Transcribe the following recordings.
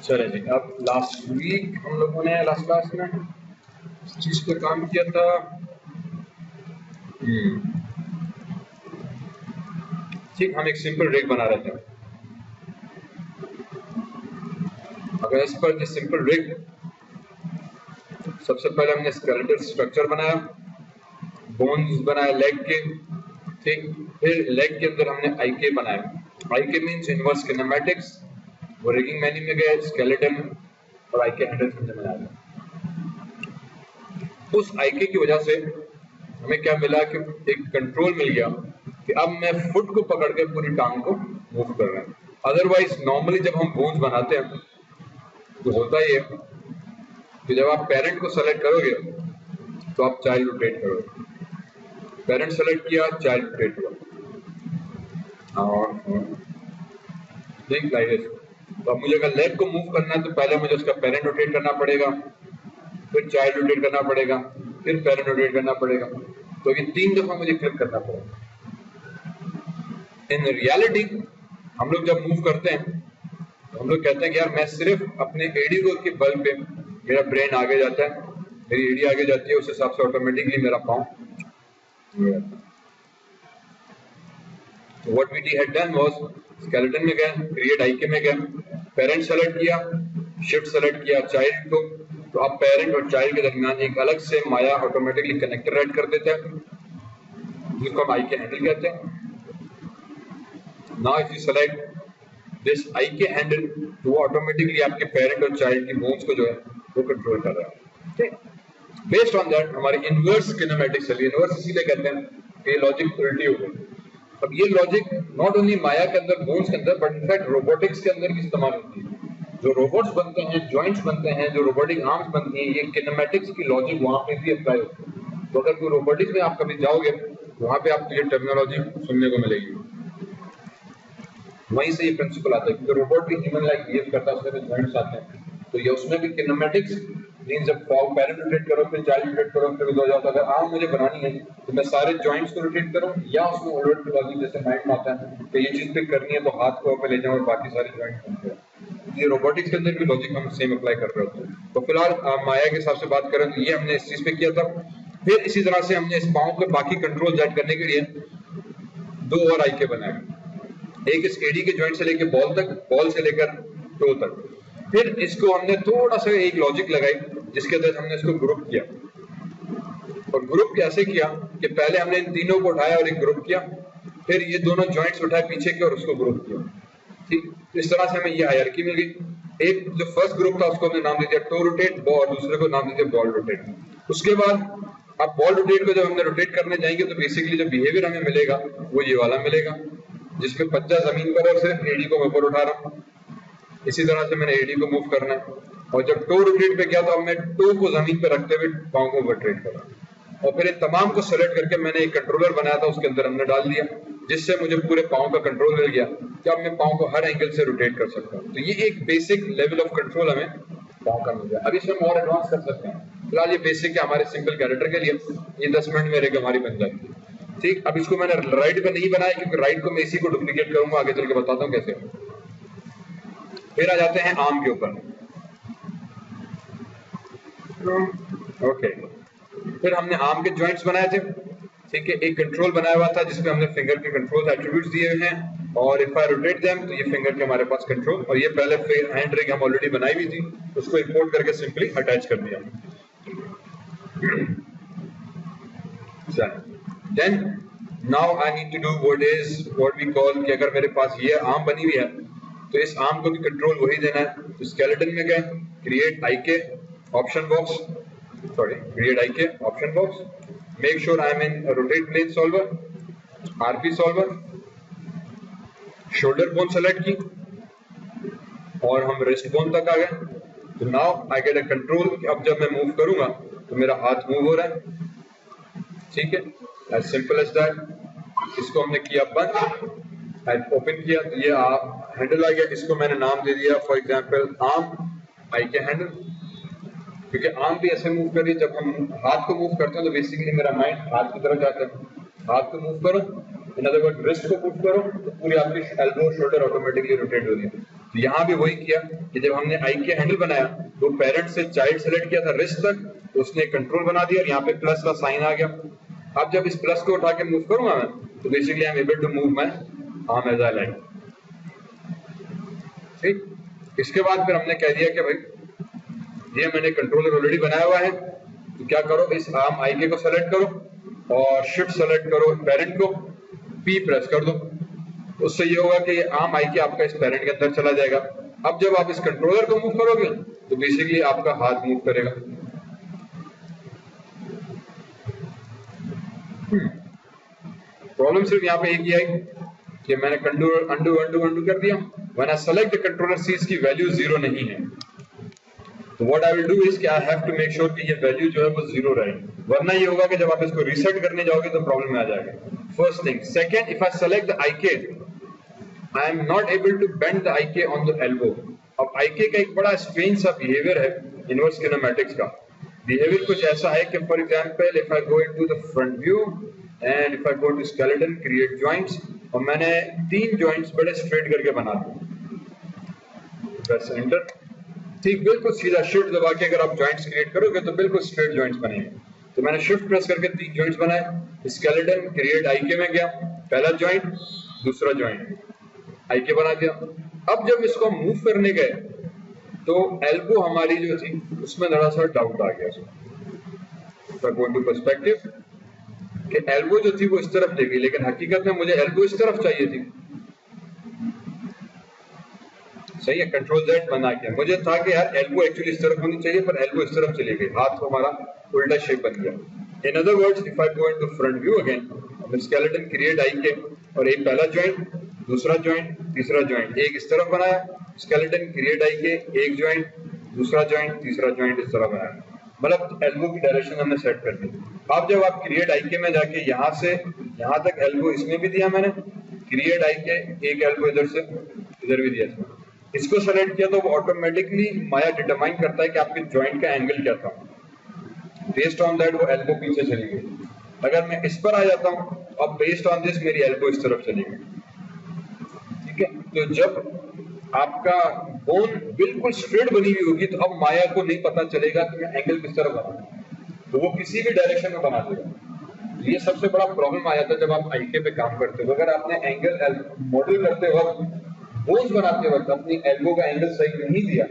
चले जी, अब last week हम लोगों ने लास्ट क्लास में इस चीज पे काम किया था। ठीक, हम एक सिंपल रिग बना रहे थे। अगर इस पर जो सिंपल रिग, सबसे पहले हमने स्केलेटल स्ट्रक्चर बनाया, बोन्स बनाए लेग के, ठीक। फिर लेग के अंदर हमने आईके बनाया। आईके मींस इनवर्स किनेमैटिक्स। वो रिगिंग मेन्यू में गए, स्केलेटन और आईके हैंडल्स हमने बनाया। उस आईके की वजह से हमें क्या मिला कि एक कंट्रोल मिल गया कि अब मैं फुट को पकड़ के पूरी टांग को मूव कर रहा हूं। अदरवाइज नॉर्मली जब हम बोन्स बनाते हैं तो होता ही है कि जब आप पेरेंट को सेलेक्ट करोगे तो आप चाइल्ड रोटेट करोगे, पेरेंट सेलेक्ट किया, चाइल्ड रोटेट हुआ, और ठीक लाइक। तो अब मुझे अगर लेग को मूव करना है तो पहले मुझे उसका पेरेंट रोटेट करना पड़ेगा, फिर चाइल्ड रोटेट करना पड़ेगा, फिर पेरेंट रोटेट करना पड़ेगा। तो ये 3 दफा मुझे क्लिक करना पड़ेगा। इन रियलिटी हम लोग जब मूव करते हैं तो हम लोग कहते हैं कि यार मैं सिर्फ अपने एडी को के बल पे मेरा ब्रेन आगे जाता है, मेरी एडी आगे जाती है, उस हिसाब से ऑटोमेटिकली मेरा पाँव। What we had done was skeleton में गए, क्रिएट आईके में गए, पेरेंट सेलेक्ट किया, शिफ्ट सेलेक्ट किया चाइल्ड को, तो अब पेरेंट और चाइल्ड के दरमियान एक अलग से माया ऑटोमेटिकली कनेक्टर ऐड कर देता है, जिसको हम आईके हैंडल कहते हैं। Now if you select this IK handle तो वो ऑटोमेटिकली आपके पेरेंट और चाइल्ड की बोन्स को जो है वो कंट्रोल कर रहा है। ठीक, बेस्ड ऑन दैट हमारे इनवर्स किनेमैटिक्स चलिए, इनवर्स इसीलिए कहते हैं कि ये लॉजिक उल्टी हो गई। अब ये लॉजिक नॉट ओनली माया के अंदर, बोन्स के अंदर, बट इनफैक्ट रोबोटिक्स के अंदर भी इस्तेमाल होती है। जो रोबोट्स बनते हैं, जॉइंट्स बनते हैं, जो रोबोटिक आर्म्स बनती हैं, ये किनेमैटिक्स की लॉजिक वहां पे भी अप्लाई होती है। तो अगर कोई रोबोटिक्स में आप कभी जाओगे वहां पे आपको ये टर्मिनोलॉजी सुनने को मिलेगी। वहीं से ये प्रिंसिपल आता है, क्योंकि रोबोट भी ह्यूमन लाइक बिहेव करता है, उसमें भी जॉइंट्स आते हैं, तो ये उसमें भी किनेमैटिक्स मींस जब पेरेंट रोटेट करो, फिर चाइल्ड रोटेट करो, फिर हो जाता है। अगर आर्म मुझे बनानी है तो मैं सारे जॉइंट्स को रोटेट करूं, या उसमें ओवरलोड लॉजिक जैसे माइंड में आता है कि ये चीज पिक करनी है तो हाथ को ऊपर ले जाऊं और बाकी सारे जॉइंट्स बनते हैं। ये रोबोटिक्स के अंदर भी लॉजिक हम सेम अप्लाई कर रहे होते हैं। तो फिलहाल माया के हिसाब से बात करें तो ये हमने इस चीज पे किया था। फिर इसी तरह से हमने इस पाँव के बाकी कंट्रोल ऐड करने के लिए 2 और आईके बनाए, एक इस एडी के जॉइंट से लेकर बॉल तक, बॉल से लेकर टो तक। फिर इसको हमने थोड़ा सा एक लॉजिक लगाई जिसके तहत हमने इसको ग्रुप किया। और ग्रुप कैसे किया कि पहले हमने इन तीनों को उठाया और एक ग्रुप किया, फिर ये दोनों जॉइंट्स उठाए पीछे के और उसको ग्रुप किया। ठीक, इस तरह से हमें ये हायरार्की मिल गई। एक जो फर्स्ट ग्रुप था उसको हमने नाम दे दिया टो रोटेट, और दूसरे को नाम दे दिया बॉल रोटेट। उसके बाद अब बॉल रोटेट को जब हमने रोटेट करने जाएंगे तो बेसिकली जो बिहेवियर हमें मिलेगा वो ये वाला मिलेगा, जिसमें पंजा जमीन पर और सिर्फ एडी को ऊपर उठा रहा हूं। इसी तरह से मैंने एडी को मूव करना है, और जब टो रोटेट पे गया तो अब मैं टो को जमीन पे रखते हुए पाँव को रोटेट कर रहा हूं। और फिर इन तमाम को सेलेक्ट करके मैंने एक कंट्रोलर बनाया था, उसके अंदर हमने डाल दिया, जिससे मुझे पूरे पाँव का कंट्रोल मिल गया कि अब मैं पाँव को हर एंगल से रोटेट कर सकता हूँ। तो ये एक बेसिक लेवल ऑफ कंट्रोल हमें पाँव का मिल गया। अब इसमें और एडवांस कर सकते हैं। फिलहाल ये बेसिक है हमारे सिंपल कैरेक्टर के लिए, ये 10 मिनट में रेग हमारी बन जाती है। ठीक, अब इसको मैंने राइट पे नहीं बनाया क्योंकि राइट को मैं इसी को डुप्लीकेट करूंगा, आगे चल के बताता हूँ कैसे। फिर आ जाते हैं आर्म के ऊपर। ओके, फिर हमने आर्म के जॉइंट्स बनाए थे। ठीक है, एक कंट्रोल बनाया हुआ था जिसमें हमने फिंगर के कंट्रोल एट्रीब्यूट्स दिए हुए हैं, और इफ आई रोटेट देम तो ये फिंगर के हमारे पास कंट्रोल, और ये पहले हैंड रिग हम ऑलरेडी बनाई हुई थी, उसको इंपोर्ट करके सिंपली अटैच कर दिया। Then now I need to do what we call कि अगर मेरे पास ये आर्म बनी हुई है तो इस आर्म को भी कंट्रोल वही देना है। तो स्केलेटन में गए, create IK option box, create IK option box, make sure I am in rotate plane solver, RP solver, shoulder bone select की, और हम रिस्ट बोन तक आ गए। तो now I get a control, अब जब मैं मूव करूंगा तो मेरा हाथ मूव हो रहा है। ठीक है, एज सिंपल एज दैट। इसको हमने किया बंद, ओपन किया तो ये हैंडल आ गया, इसको मैंने नाम दे दिया for example arm IK handle, क्योंकि आर्म भी ऐसे मूव करिए। जब हम हाथ को मूव करते हैं तो बेसिकली मेरा माइंड हाथ की तरफ जाता है। हाथ को मूव करो, इन अदर वर्ड रिस्ट को मूव करो तो पूरी आपकी एल्बो शोल्डर ऑटोमेटिकली रोटेट हो रही है। तो यहाँ भी वही किया कि जब हमने आई के हैंडल बनाया तो पेरेंट से चाइल्ड सेलेक्ट किया था रिस्ट तक, तो उसने कंट्रोल बना दिया और यहाँ पे प्लस का साइन आ गया। अब जब इस प्लस को उठा के मूव करूंगा मैं तो basically I am able to move my arm as I like. ठीक, इसके बाद फिर हमने कह दिया कि भाई ये मैंने कंट्रोलर ऑलरेडी बनाया हुआ है, तो क्या करो इस आर्म आई के को सेलेक्ट करो और शिफ्ट सेलेक्ट करो पेरेंट को, पी प्रेस कर दो। उससे ये होगा कि ये आर्म आई के आपका इस पेरेंट के अंदर चला जाएगा। अब जब आप इस कंट्रोलर को मूव करोगे तो बेसिकली आपका हाथ मूव करेगा। प्रॉब्लम सिर्फ यहाँ पे एक ही आई कि मैंने अंडू कर दिया। When I select the controller C इसकी वैल्यू 0 नहीं है, तो what I will do is कि I have to make sure कि ये वैल्यू जो है वो 0 रहे, वरना ये होगा कि जब आप इसको रीसेट करने जाओगे तो प्रॉब्लम में आ जाएगा। First thing. Second, if I select the IK I am not able to bend the IK on the elbow. अब IK का एक बड़ा स्ट्रेंज सा बिहेवियर है इनवर्स किनेमैटिक्स का। बिहेवियर कुछ ऐसा है कि for example if I go into the front view and if I go to skeleton create joints, और मैंने 3 जॉइंट्स बड़े स्ट्रेट करके बना दिए, प्रेस एंटर। ठीक, बिल्कुल सीधा शिफ्ट दबा के अगर आप जॉइंट्स क्रिएट करोगे तो बिल्कुल स्ट्रेट जॉइंट्स बनेंगे। तो मैंने शिफ्ट प्रेस करके 3 जॉइंट्स बनाए, स्केलेटन क्रिएट IK में गया, पहला जॉइंट दूसरा जॉइंट IK बना दिया। अब जब इसको मूव करने गए तो एल्बो हमारी जो थी उसमें थोड़ा सा डाउट आ गया। पर्सपेक्टिव कि एल्बो जो थी वो इस तरफ ले गई, लेकिन हकीकत में मुझे एल्बो इस तरफ चाहिए थी। सही है, कंट्रोल Z बना के मुझे था कि यार एल्बो एक्चुअली इस तरफ होनी चाहिए, पर एल्बो इस तरफ चली गई, हाथ हमारा उल्टा शेप बन गया। इन other words, if I go into front view again, skeleton create IK और एक पहला जॉइंट दूसरा जॉइंट तीसरा जॉइंट, एक इस तरफ बनाया, स्केलेटन क्रिएट IK एक जॉइंट दूसरा जॉइंट तीसरा जॉइंट इस तरह बनाया, मतलब एल्बो की डायरेक्शन हमने सेट कर दी। अब जब आप क्रिएट IK में जाके यहाँ से यहाँ तक एल्बो इसमें भी दिया मैंने, क्रिएट IK एक एल्बो इधर से इधर भी दिया था, इसको सेलेक्ट किया तो ऑटोमेटिकली माया डिटरमाइन करता है कि आपके जॉइंट का एंगल क्या था। बेस्ड ऑन दैट वो एल्बो पीछे चली गई। अगर मैं इस पर आ जाता हूँ, अब बेस्ड ऑन दिस मेरी एल्बो इस तरफ चली गई। ठीक है, तो जब आपका बोन बिल्कुल स्ट्रेट बनी हुई होगी तो अब माया को नहीं पता चलेगा कि मैं एंगल किस तरफ बना, तो वो किसी भी डायरेक्शन में बना देगा। ये सबसे बड़ा प्रॉब्लम आ जाता है जब आप IK पे काम करते हो। अगर आपने एंगल मॉडल करते वक्त बोन्स बनाते वक्त अपनी एल्बो का एंगल सही नहीं दिया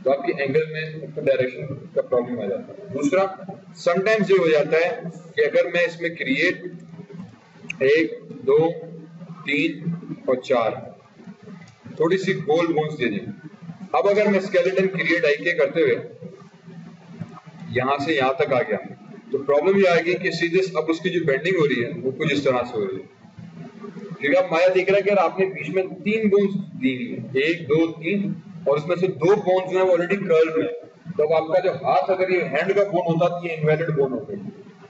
तो आपकी एंगल में तो डायरेक्शन का प्रॉब्लम आ जाता है। दूसरा, समटाइम्स ये हो जाता है कि अगर मैं इसमें क्रिएट 1 2 3 और 4 थोड़ी सी गोल बोन्स दे दी, अब अगर मैं स्केलेटन क्रिएट IK करते हुए यहां से यहां तक आ गया तो प्रॉब्लम ये आएगी कि सीधे अब उसकी जो बेंडिंग हो रही है वो कुछ इस तरह से हो रही है। क्योंकि अब माया देख रहा है कि आपने बीच में 3 बोन्स दी हुई है, 1 2 3, और उसमें से 2 बोन्स जो है वो ऑलरेडी कर्व है। तो अब आपका जो हाथ, अगर ये हैंड का बोन होता तो ये इनवैलिड बोन होता है,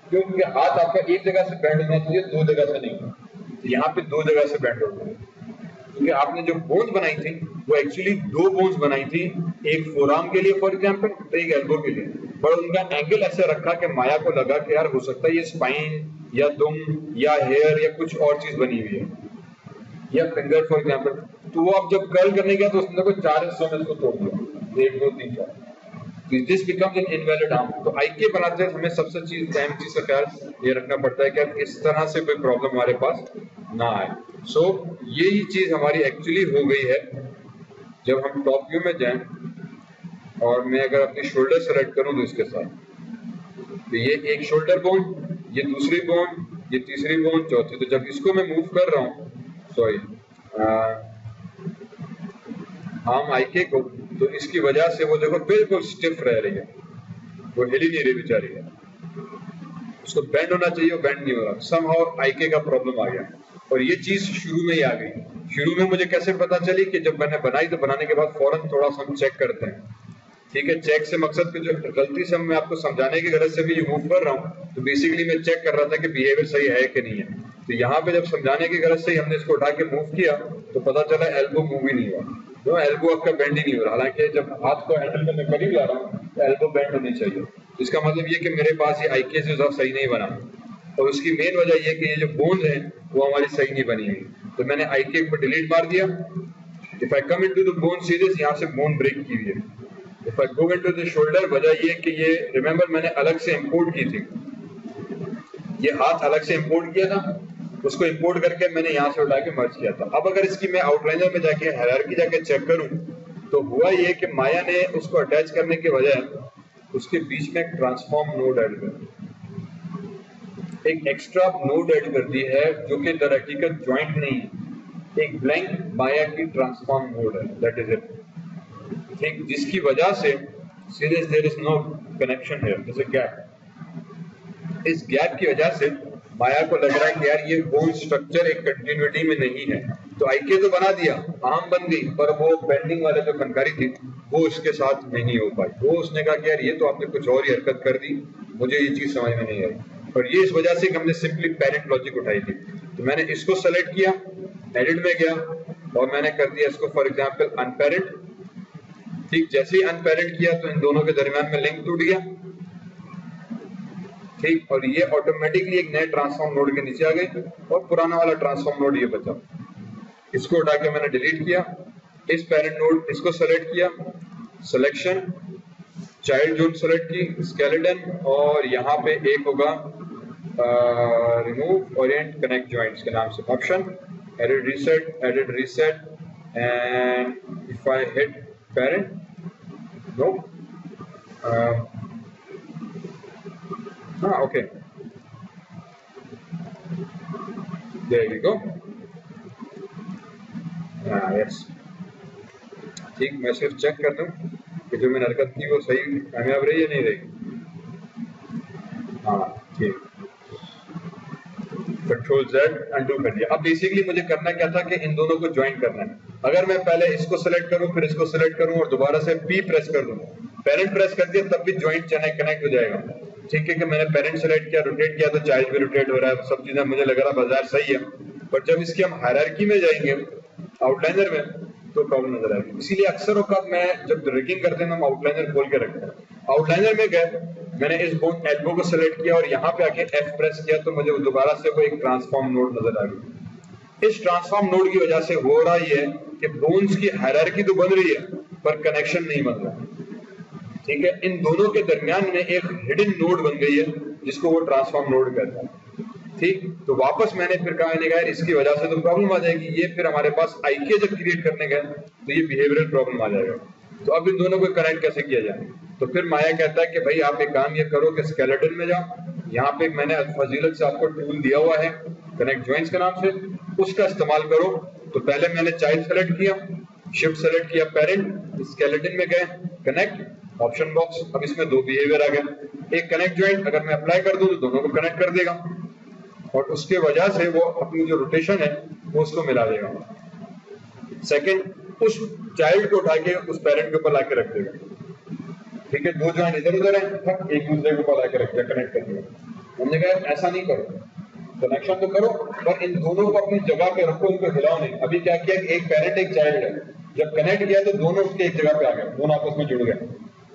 क्योंकि हाथ आपका एक जगह से बेंड होना चाहिए, 2 जगह से नहीं। तो यहाँ पे 2 जगह से बेंड होता है, क्योंकि आपने जो बोन्स बनाई थी वो एक्चुअली 2 बोन्स बनाई थी, एक फोरआर्म के लिए फॉर एग्जांपल, तो एक एल्बो के लिए, पर उनका एंगल ऐसे रखा कि माया को लगा कि यार हो सकता है ये स्पाइन या दुम या हेयर या कुछ और चीज बनी हुई है, या फिंगर फॉर एग्जांपल। तो वो अब जब कर्ल करने गया तो उसने को 4 हिस्सों में इसको तोड़ दिया, 1 2 3 4, this becomes N invalid arm. तो IK बनाते हैं हमें सबसे अहम चीज का ख्याल ये रखना पड़ता है कि इस तरह से कोई प्रॉब्लम हमारे पास ना आए। सो यही चीज हमारी एक्चुअली हो गई है। जब हम टॉप व्यू में जाएं और मैं अगर अपनी शोल्डर सेलेक्ट करूं तो इसके साथ, तो ये एक शोल्डर बोन, ये दूसरी बोन, ये तीसरी बोन, चौथी, तो जब इसको मैं मूव कर रहा हूँ आर्म IK को, तो इसकी वजह से वो देखो बिल्कुल स्टिफ रह रही है, वो हिल ही नहीं रही बेचारी है, उसको बेंड होना चाहिए, वो बेंड नहीं हो रहा, समहाउ IK का प्रॉब्लम आ गया। और ये चीज शुरू में ही आ गई। शुरू में मुझे कैसे पता चली कि जब मैंने बनाई तो बनाने के बाद फौरन थोड़ा सा हम चेक करते हैं। ठीक है, चेक से मकसद कि जो गलती से मैं आपको समझाने की गरज से भी ये मूव कर रहा हूँ, तो बेसिकली मैं चेक कर रहा था कि बिहेवियर सही है कि नहीं है। तो यहाँ पे जब समझाने की गरज से हमने इसको उठा के मूव किया तो पता चला एल्बो मूव ही नहीं हुआ, तो एल्बो आपका बेंड ही नहीं हो रहा। हालांकि जब हाथ को हैंडल करने करीब ला रहा हूँ तो एल्बो बेंड होनी चाहिए। इसका मतलब ये कि मेरे पास ये IK से सही नहीं बना, और उसकी मेन वजह ये कि ये जो बोन्स हैं वो हमारी सही नहीं बनी हुई। तो मैंने IK को डिलीट मार दिया, If I come into the bone series, यहाँ से bone break की हुई है. If I go into the shoulder, वजह ये कि ये remember मैंने अलग से import की थी. ये हाथ अलग से import किया था, उसको import करके मैंने यहाँ से उठा के merge किया था. अब अगर इसकी मैं outliner में जाके हायरार्की जाके चेक करूँ, तो हुआ ये कि माया ने उसको अटैच करने के बजाय उसके बीच में एक ट्रांसफॉर्म नोड ऐड कर एक एक्स्ट्रा नोड ऐड कर दी है जो कि दर हकीकत ज्वाइंट नहीं है, एक ब्लैंक माया की ट्रांसफॉर्म नोड है. That is it. ठीक, जिसकी वजह से serious there is no connection here, there is a gap. इस गैप की वजह से माया को लग रहा है कि यार ये बोन स्ट्रक्चर एक कंटिन्यूटी में नहीं है, तो आईके तो बना दिया, आर्म बन गई, पर वो बेंडिंग वाले जो फनकारी थी वो इसके साथ नहीं हो पाई. वो उसने कहा कि यार ये तो आपने कुछ और ही हरकत कर दी, मुझे ये चीज समझ में नहीं आई. और ये इस वजह से हमने सिंपली पेरेंट लॉजिक उठाई थी. तो मैंने इसको सेलेक्ट किया, एडिट में गया और मैंने कर दिया इसको फॉर एग्जाम्पल अनपेरेंट. ठीक, जैसे ही अनपेरेंट किया तो इन दोनों के दरमियान में लिंक टूट गया. ठीक, और ये ऑटोमेटिकली एक नए ट्रांसफॉर्म नोड के नीचे आ गए और पुराना वाला ट्रांसफॉर्म नोड ये बचा. इसको उठा के मैंने डिलीट किया, इस पेरेंट नोड इसको सेलेक्ट किया, सिलेक्शन चाइल्ड जोन सेलेक्ट की, स्केलेटन, और यहाँ पे एक होगा रिमूव ओरिएंट कनेक्ट जॉइंट्स के नाम से option, edit reset and if I hit parent no okay, there we go. Yes. ठीक, मैं सिर्फ चेक कर दूं कि जो मैंने हरकत की वो सही कामयाब रही या नहीं रही. हाँ, ठीक. कंट्रोल Z अनडू कर दिया. अब बेसिकली मुझे करना क्या था कि इन दोनों को ज्वाइन करना है. अगर मैं पहले इसको सेलेक्ट करूं फिर इसको सेलेक्ट करूं और दोबारा से P प्रेस कर दूं, पेरेंट प्रेस कर दिया तब भी ज्वाइंट कनेक्ट हो जाएगा. ठीक है कि मैंने पेरेंट सेलेक्ट किया, रोटेट किया तो चाइल्ड भी रोटेट हो रहा है, सब चीजें मुझे लग रहा बाजार सही है. पर जब इसकी हम हायरार्की में जाएंगे आउटलाइनर में तो प्रॉब्लम नजर आएगी. इसीलिए अक्सर औकात मैं जब रिगिंग करते हैं हम आउटलाइनर खोल के रखते हैं. आउटलाइनर में गए, मैंने इस बोन एल्बो को सेलेक्ट किया और यहाँ पे आके F प्रेस किया तो मुझे दोबारा से वो एक ट्रांसफॉर्म नोड नजर आ गई. इस ट्रांसफॉर्म नोड की वजह से हो रहा ये है कि बोन्स की हायरार्की तो बन रही है पर कनेक्शन नहीं बन रहा. ठीक है, इन दोनों के दरमियान में एक हिडन नोड बन गई है जिसको वो ट्रांसफॉर्म नोड कहता है. ठीक, तो वापस मैंने फिर कहा यार इसकी वजह से तो प्रॉब्लम आ जाएगी. ये फिर हमारे पास आईके जब क्रिएट करने गए तो ये बिहेवियरल प्रॉब्लम आ जाएगा. तो अब इन दोनों को कनेक्ट कैसे किया जाए? तो फिर माया कहता है कि भाई आप एक काम ये करो कि स्केलेटन में जाओ, यहाँ पे मैंने फजीलत से आपको टूल दिया हुआ है कनेक्ट जॉइंट्स के नाम से, उसका इस्तेमाल करो. तो पहले मैंने चाइल्ड सेलेक्ट किया, शिफ्ट सेलेक्ट किया, पेरेंट, स्केलेटन में गए, कनेक्ट ऑप्शन बॉक्स. अब इसमें दो बिहेवियर आ गए. एक कनेक्ट जॉइंट अगर मैं अप्लाई कर दूं तो दोनों को कनेक्ट कर देगा और उसके वजह से वो अपनी जो रोटेशन है वो उसको मिला देगा. सेकंड, उस चाइल्ड को उठा के उस पेरेंट के ऊपर लाके रख देगा. ठीक है, दो जॉइंट इधर उधर है, एक दूसरे के ऊपर लाके रख दिया, कनेक्ट कर दिया. हमने कहा ऐसा नहीं करो, कनेक्शन तो करो पर इन दोनों को अपनी जगह पे रखो, उनको हिलाओ नहीं. अभी क्या किया, एक पेरेंट एक चाइल्ड है, जब कनेक्ट किया तो दोनों उसके एक जगह पे आ गए, दोनों आपस में जुड़ गए.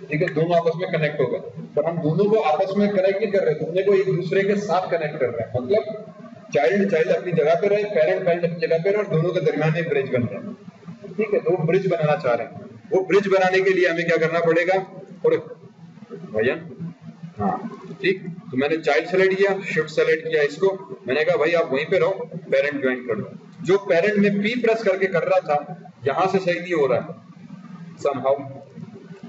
ठीक है, दोनों आपस में कनेक्ट हो गए. पर हम दोनों को आपस में कनेक्ट नहीं कर रहे, दोनों को एक दूसरे के साथ कनेक्ट कर रहे हैं. मतलब चाइल्ड अपनी जगह पे रहे, पेरेंट अपनी जगह पे रहे और दोनों के दरमियान एक ब्रिज बन रहा है. ठीक है, तो वो ब्रिज बनाना चाह रहे हैं. वो ब्रिज बनाने के लिए हमें क्या करना पड़ेगा, और भैया हाँ ठीक. तो मैंने चाइल्ड सेलेक्ट किया, शिफ्ट सेलेक्ट किया इसको, मैंने कहा भाई आप वहीं पे रहो, पेरेंट ज्वाइन कर लो. जो पेरेंट में P प्रेस करके कर रहा था यहां से सही नहीं हो रहा है समहाउ.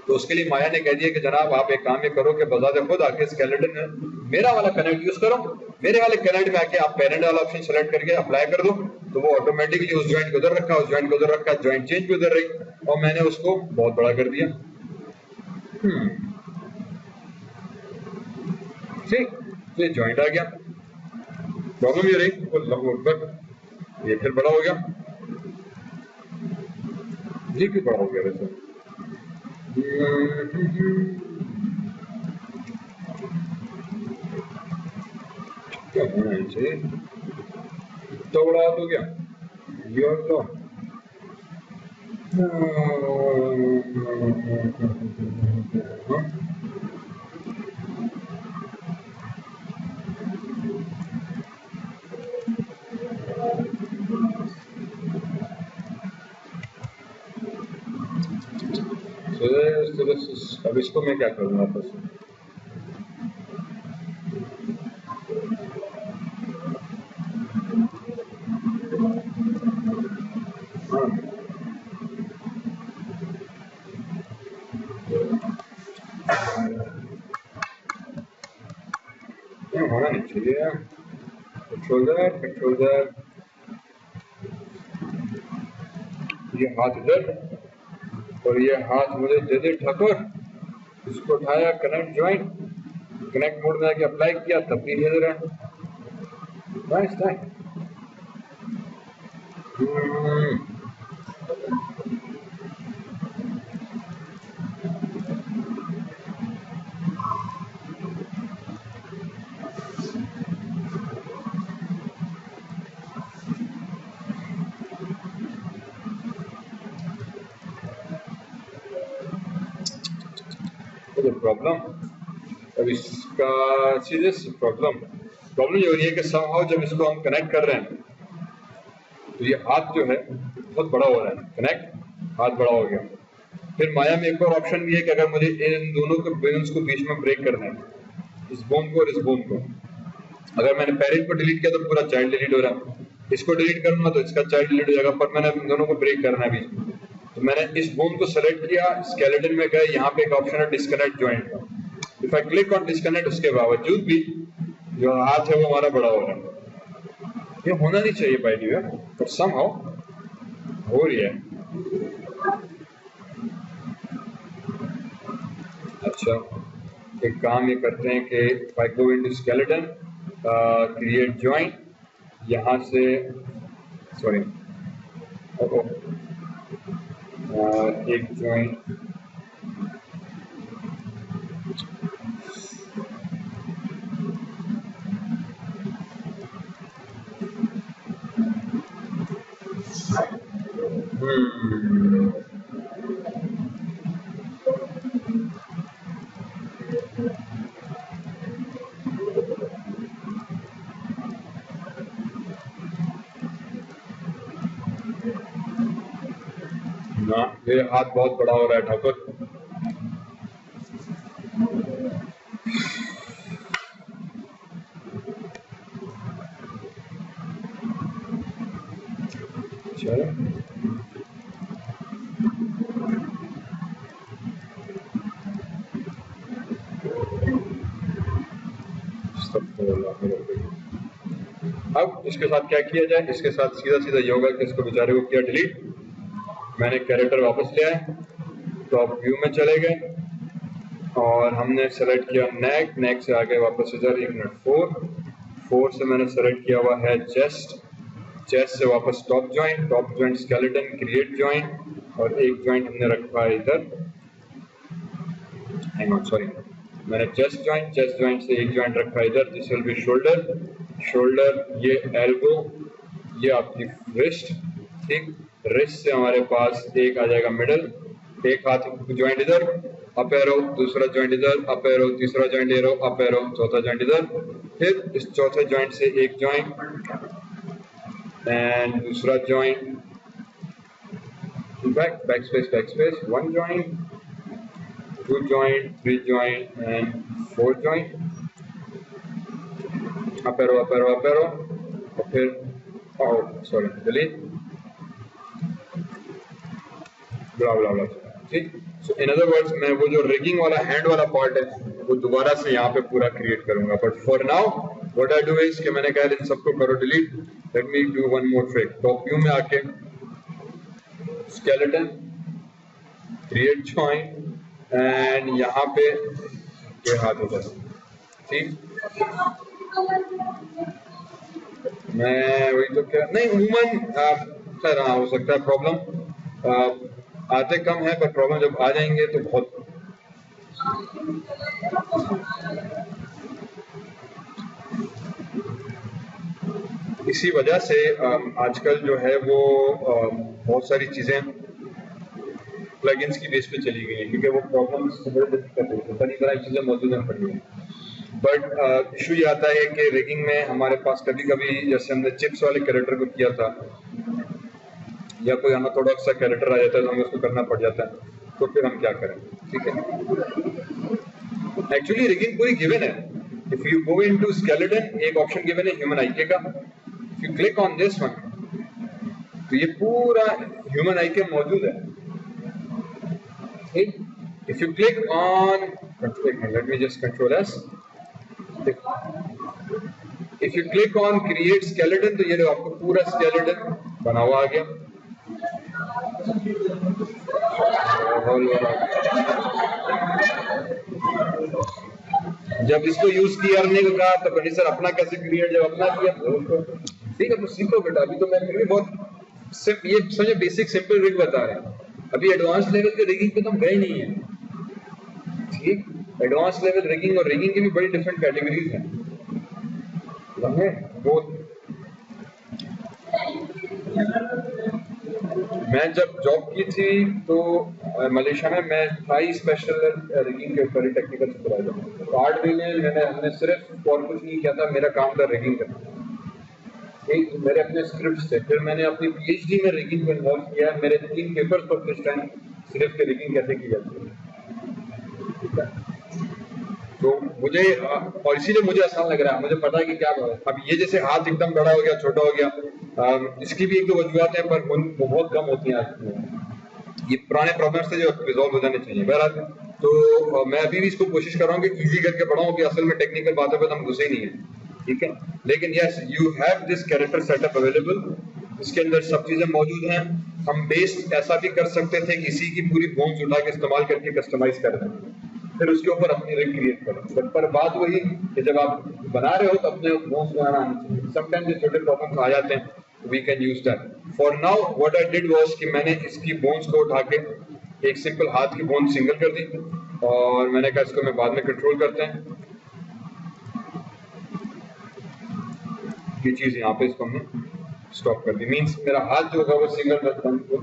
तो उसके लिए माया ने कह दिया कि जनाब आप एक काम ये करो कि बजाते खुद आके स्केलेटन में मेरा वाला कनेक्ट यूज करो, मेरे वाले कनेक्ट में आके आप पेरेंट वाला ऑप्शन सेलेक्ट करके अप्लाई कर दो. तो वो ऑटोमेटिकली उस ज्वाइंट को उधर रखा, उस ज्वाइंट को उधर रखा, ज्वाइंट चेंज भी उधर रही और मैंने उसको बहुत बड़ा कर दिया. ठीक, तो ये ज्वाइंट आ गया. प्रॉब्लम ये रही वो लगभग ये फिर बड़ा हो गया. जी क्यों बड़ा हो गया वैसे? क्या होना चाहिए, तो बड़ा हो गया ये और तो अब इसको मैं क्या करूँगा वापस? होना नहीं चाहिए। कंट्रोल ये हाथ इधर और ये हाथ मुझे दे दे ठाकुर। इसको उठाया, कनेक्ट ज्वाइंट, कनेक्ट मोड में आके अप्लाई किया, तब भी नहीं दे रहा। Nice nice. प्रॉब्लम अब इसका सीरियस प्रॉब्लम ये हो रही है कि समहाउ जब इसको हम कनेक्ट कर रहे हैं तो ये हाथ जो है बहुत बड़ा हो रहा है। कनेक्ट, हाथ बड़ा हो गया। फिर माया में एक और ऑप्शन भी है कि अगर मुझे इन दोनों के बोन्स को बीच में ब्रेक करना है, इस बोन को और इस बोन को, अगर मैंने पेरेंट को डिलीट किया तो पूरा चाइल्ड डिलीट हो रहा है, इसको डिलीट करूंगा तो इसका चाइल्ड डिलीट हो जाएगा, पर मैंने इन दोनों को ब्रेक करना है बीच में। तो मैंने इस बोन को सेलेक्ट किया, स्केलेटन में गए, यहाँ पे एक ऑप्शन है डिस्कनेक्ट जॉइंट का। If I click on disconnect, उसके बावजूद भी जो हाथ है वो हमारा बड़ा हो रहा है। ये होना नहीं चाहिए बाय द वे, पर समहाउ हो रही है। अच्छा, एक काम ये करते हैं कि if I go into skeleton, create joint, यहाँ से सॉरी एक जॉइंट ना, ये हाथ बहुत बड़ा हो रहा है ठाकुर। चलो अब इसके साथ क्या किया जाए? इसके साथ सीधा सीधा योगा के इसको बेचारे को किया डिलीट। मैंने कैरेक्टर वापस लिया है, टॉप व्यू में चले गए और हमने सेलेक्ट किया नेक, नेक से आगे वापस इधर 1 मिनट 4 से मैंने सेलेक्ट किया हुआ है चेस्ट, चेस्ट से वापस top joint skeleton, create joint और एक जॉइंट हमने रखा है इधर, हैंग ऑन सॉरी, मैंने चेस्ट जॉइंट से एक जॉइंट रखा है इधर, दिस विल बी शोल्डर, ये एल्बो, ये आपकी रिस्ट, ठीक, रिस्ट से हमारे पास एक आ जाएगा मिडल, एक हाथ जॉइंट इधर, अप एरो, दूसरा जॉइंट इधर, अप एरो, तीसरा जॉइंट एरो, अप एरो, चौथा जॉइंट इधर, फिर इस चौथे जॉइंट से एक जॉइंट एंड दूसरा joint, back space, 1 joint, 2 joint, 3 joint and 4 joint, up arrow और फिर सॉरी डिलीट, ब्ला ठीक। सो इन अदर वर्ड्स मैं वो जो रिगिंग वाला हैंड वाला पार्ट है वो दोबारा से यहाँ पे पूरा क्रिएट करूंगा, but for now what I do is कि मैंने कहा इन सबको करो delete, let me do one more trick. Top view में आके स्केलेटन, क्रिएट जॉइंट एंड यहाँ पे ये हाथ होता है, ठीक। मैं वही तो क्या नहीं उमूमन सर हाँ हो सकता है प्रॉब्लम आते कम है, पर प्रॉब्लम जब आ जाएंगे तो बहुत इसी वजह से आजकल जो है वो बहुत सारी चीजें प्लगइन्स की बेस पे चली गई है, क्योंकि वो प्रॉब्लम्स बनी बनाई चीजें मौजूद हैं पड़ी हैं। बट इशू ये आता है कि रिगिंग में हमारे पास कभी कभी जैसे हमने चिप्स वाले कैरेक्टर को किया था या कोई अनऑर्थोडॉक्स सा कैरेक्टर आ जाता है तो हमें उसको करना पड़ जाता है। तो फिर हम क्या करें, ठीक है। एक्चुअली रिगिंग पूरी गिवन है। If you go into skeleton, एक ऑप्शन गिवन है ह्यूमन आईके का, if you click on this one तो ये पूरा ह्यूमन आईके मौजूद है, ठीक। If you click on, late me just control S, if you click on create skeleton तो ये जो आपको पूरा स्केलेटन बना हुआ आ गया। जब इसको यूज करने को कहा तो कहीं सर अपना कैसे क्रिएट, जब अपना किया तो ठीक है, तो सीखो बेटा। अभी तो मैं फिर भी बहुत ये समझे बेसिक सिंपल रिग बता रहे हैं, अभी एडवांस लेवल के रिगिंग पे तो हम गए नहीं है, ठीक। एडवांस लेवल रिगिंग और रिगिंग की भी बड़ी डिफरेंट कैटेगरीज हैं, बहुत। मैं जब जॉब की थी तो मलेशिया में मैं था ही स्पेशल रिगिंग के ऊपर, टेक्निकल सुपरवाइजर। तो 8 महीने हमने सिर्फ और कुछ नहीं किया था, मेरा काम था रिगिंग करना, ठीक। मेरे अपने स्क्रिप्ट्स थे। फिर मैंने अपनी पीएचडी में रिगिंग को इन्वॉल्व किया, मेरे 3 पेपर्स पब्लिश हैं सिर्फ के रिगिंग कैसे की जाती है, ठीक है। तो मुझे और इसीलिए मुझे आसान लग रहा है, मुझे पता है कि क्या है। अब ये जैसे हाथ एकदम बड़ा हो गया, छोटा हो गया, इसकी भी एक दो वजूहत हैं, पर बहुत कम होती हैं आज। ये पुराने प्रॉब्लम्स थे जो रिजॉल्व हो जाने चाहिए। बहरहाल तो मैं अभी भी इसको कोशिश कर रहा हूँ कि इजी करके पढ़ाऊँ, कि असल में टेक्निकल बातों पर हम घुसे नहीं है, ठीक है। लेकिन yes, you have this character setup available, इसके अंदर सब चीजें मौजूद हैं। हम बेस ऐसा भी कर सकते थे कि इसी की पूरी बोन्स उठा के इस्तेमाल करके कस्टमाइज कर दें, फिर उसके ऊपर अपनी रिग क्रिएट करें। पर बात वही कि जब आप बना रहे हो तो अपने बोन्स बनाना आना चाहिए। समटाइम्स ये छोटे प्रॉब्लम्स आ जाते हैं, we can use that. For now what I did was कि मैंने इसकी बोन्स को उठा के एक सिंपल हाथ की बोन सिंगल कर दी, और मैंने कहा इसको मैं बाद में कंट्रोल करते हैं। ये चीज यहाँ पे इसको हमने स्टॉप कर दी, मींस मेरा हाथ जो होगा वो सिंगल को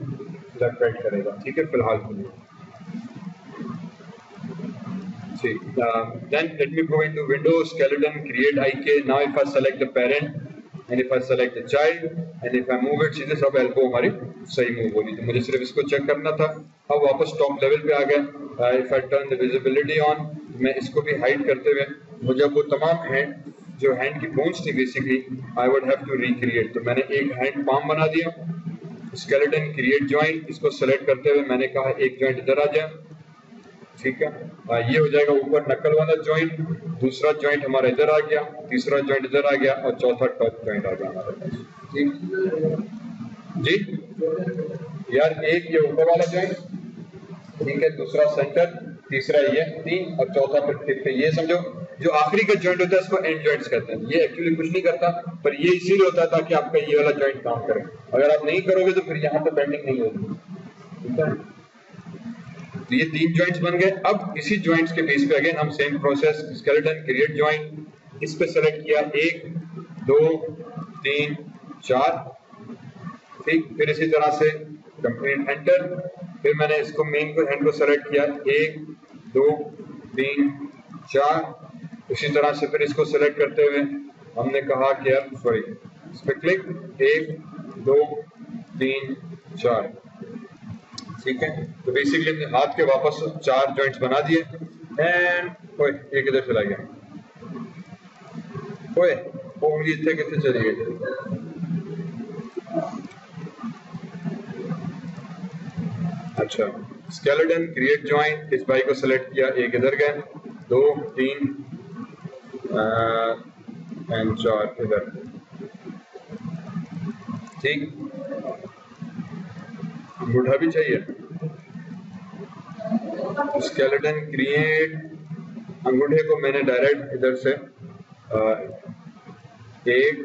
लेफ्ट राइट करेगा, ठीक है, फिलहाल के लिए। Then let me go into Windows, Skeleton, create IK. Now if I select the parent and if I select the child and if I move it, सीधे सब elbow हमारी सही मूव होगी। तो मुझे सिर्फ इसको चेक करना था। अब वापस टॉप लेवल पे आ गया। If I turn the visibility on, मैं इसको भी हाइड करते हुए मुझे वो तमाम हैंड जो हैंड की बोन्स थी basically I would have to recreate। तो मैंने एक हैंड पाम बना दिया। स्केलेटन क्रिएट जॉइंट, इसको सेलेक्ट करते हुए मैंने कहा एक जॉइंट इधर आ जाए, ठीक है। ये हो जाएगा ऊपर नकल वाला जॉइंट, दूसरा जॉइंट हमारा इधर आ गया, तीसरा जॉइंट इधर आ गया और चौथा टॉप जॉइंट आ गया हमारे पास, ठीक जी। यार एक ये ऊपर वाला जॉइंट, ठीक है, दूसरा सेंटर, तीसरा ये 3 और चौथा फिर टिप पे। ये समझो जो आखिरी का जॉइंट होता है इसको एंड जॉइंट्स कहते हैं। ये एक्चुअली कुछ नहीं करता, पर ये इसीलिए होता है ताकि आपका ये वाला जॉइंट काम करे। अगर आप नहीं करोगे तो फिर यहाँ पे बेंडिंग नहीं होगी, ठीक है। तो ये 3 जॉइंट्स बन गए। अब इसी जॉइंट्स के बेस पे अगेन हम same process, skeleton create joint, इस पे सेलेक्ट किया 1 2 3 4, ठीक। फिर इसी तरह से कंप्लीट एंटर, फिर मैंने इसको मेन को हैंड को सेलेक्ट किया 1 2 3 4, इसी तरह से फिर इसको सेलेक्ट करते हुए हमने कहा कि अब सॉरी इस पे क्लिक 1 2 3 4, ठीक है। तो बेसिकली हमने हाथ के वापस 4 जॉइंट्स बना दिए। एंड ओए एक इधर चला गया, ओए वो उंगली इतने कितने चली गई। अच्छा, स्केलेटन क्रिएट जॉइंट, इस भाई को सेलेक्ट किया, एक इधर गए, 2 3 एंड 4 इधर, ठीक। अंगूठा भी चाहिए। स्केलेटन क्रिएट, अंगूठे को मैंने डायरेक्ट इधर से 1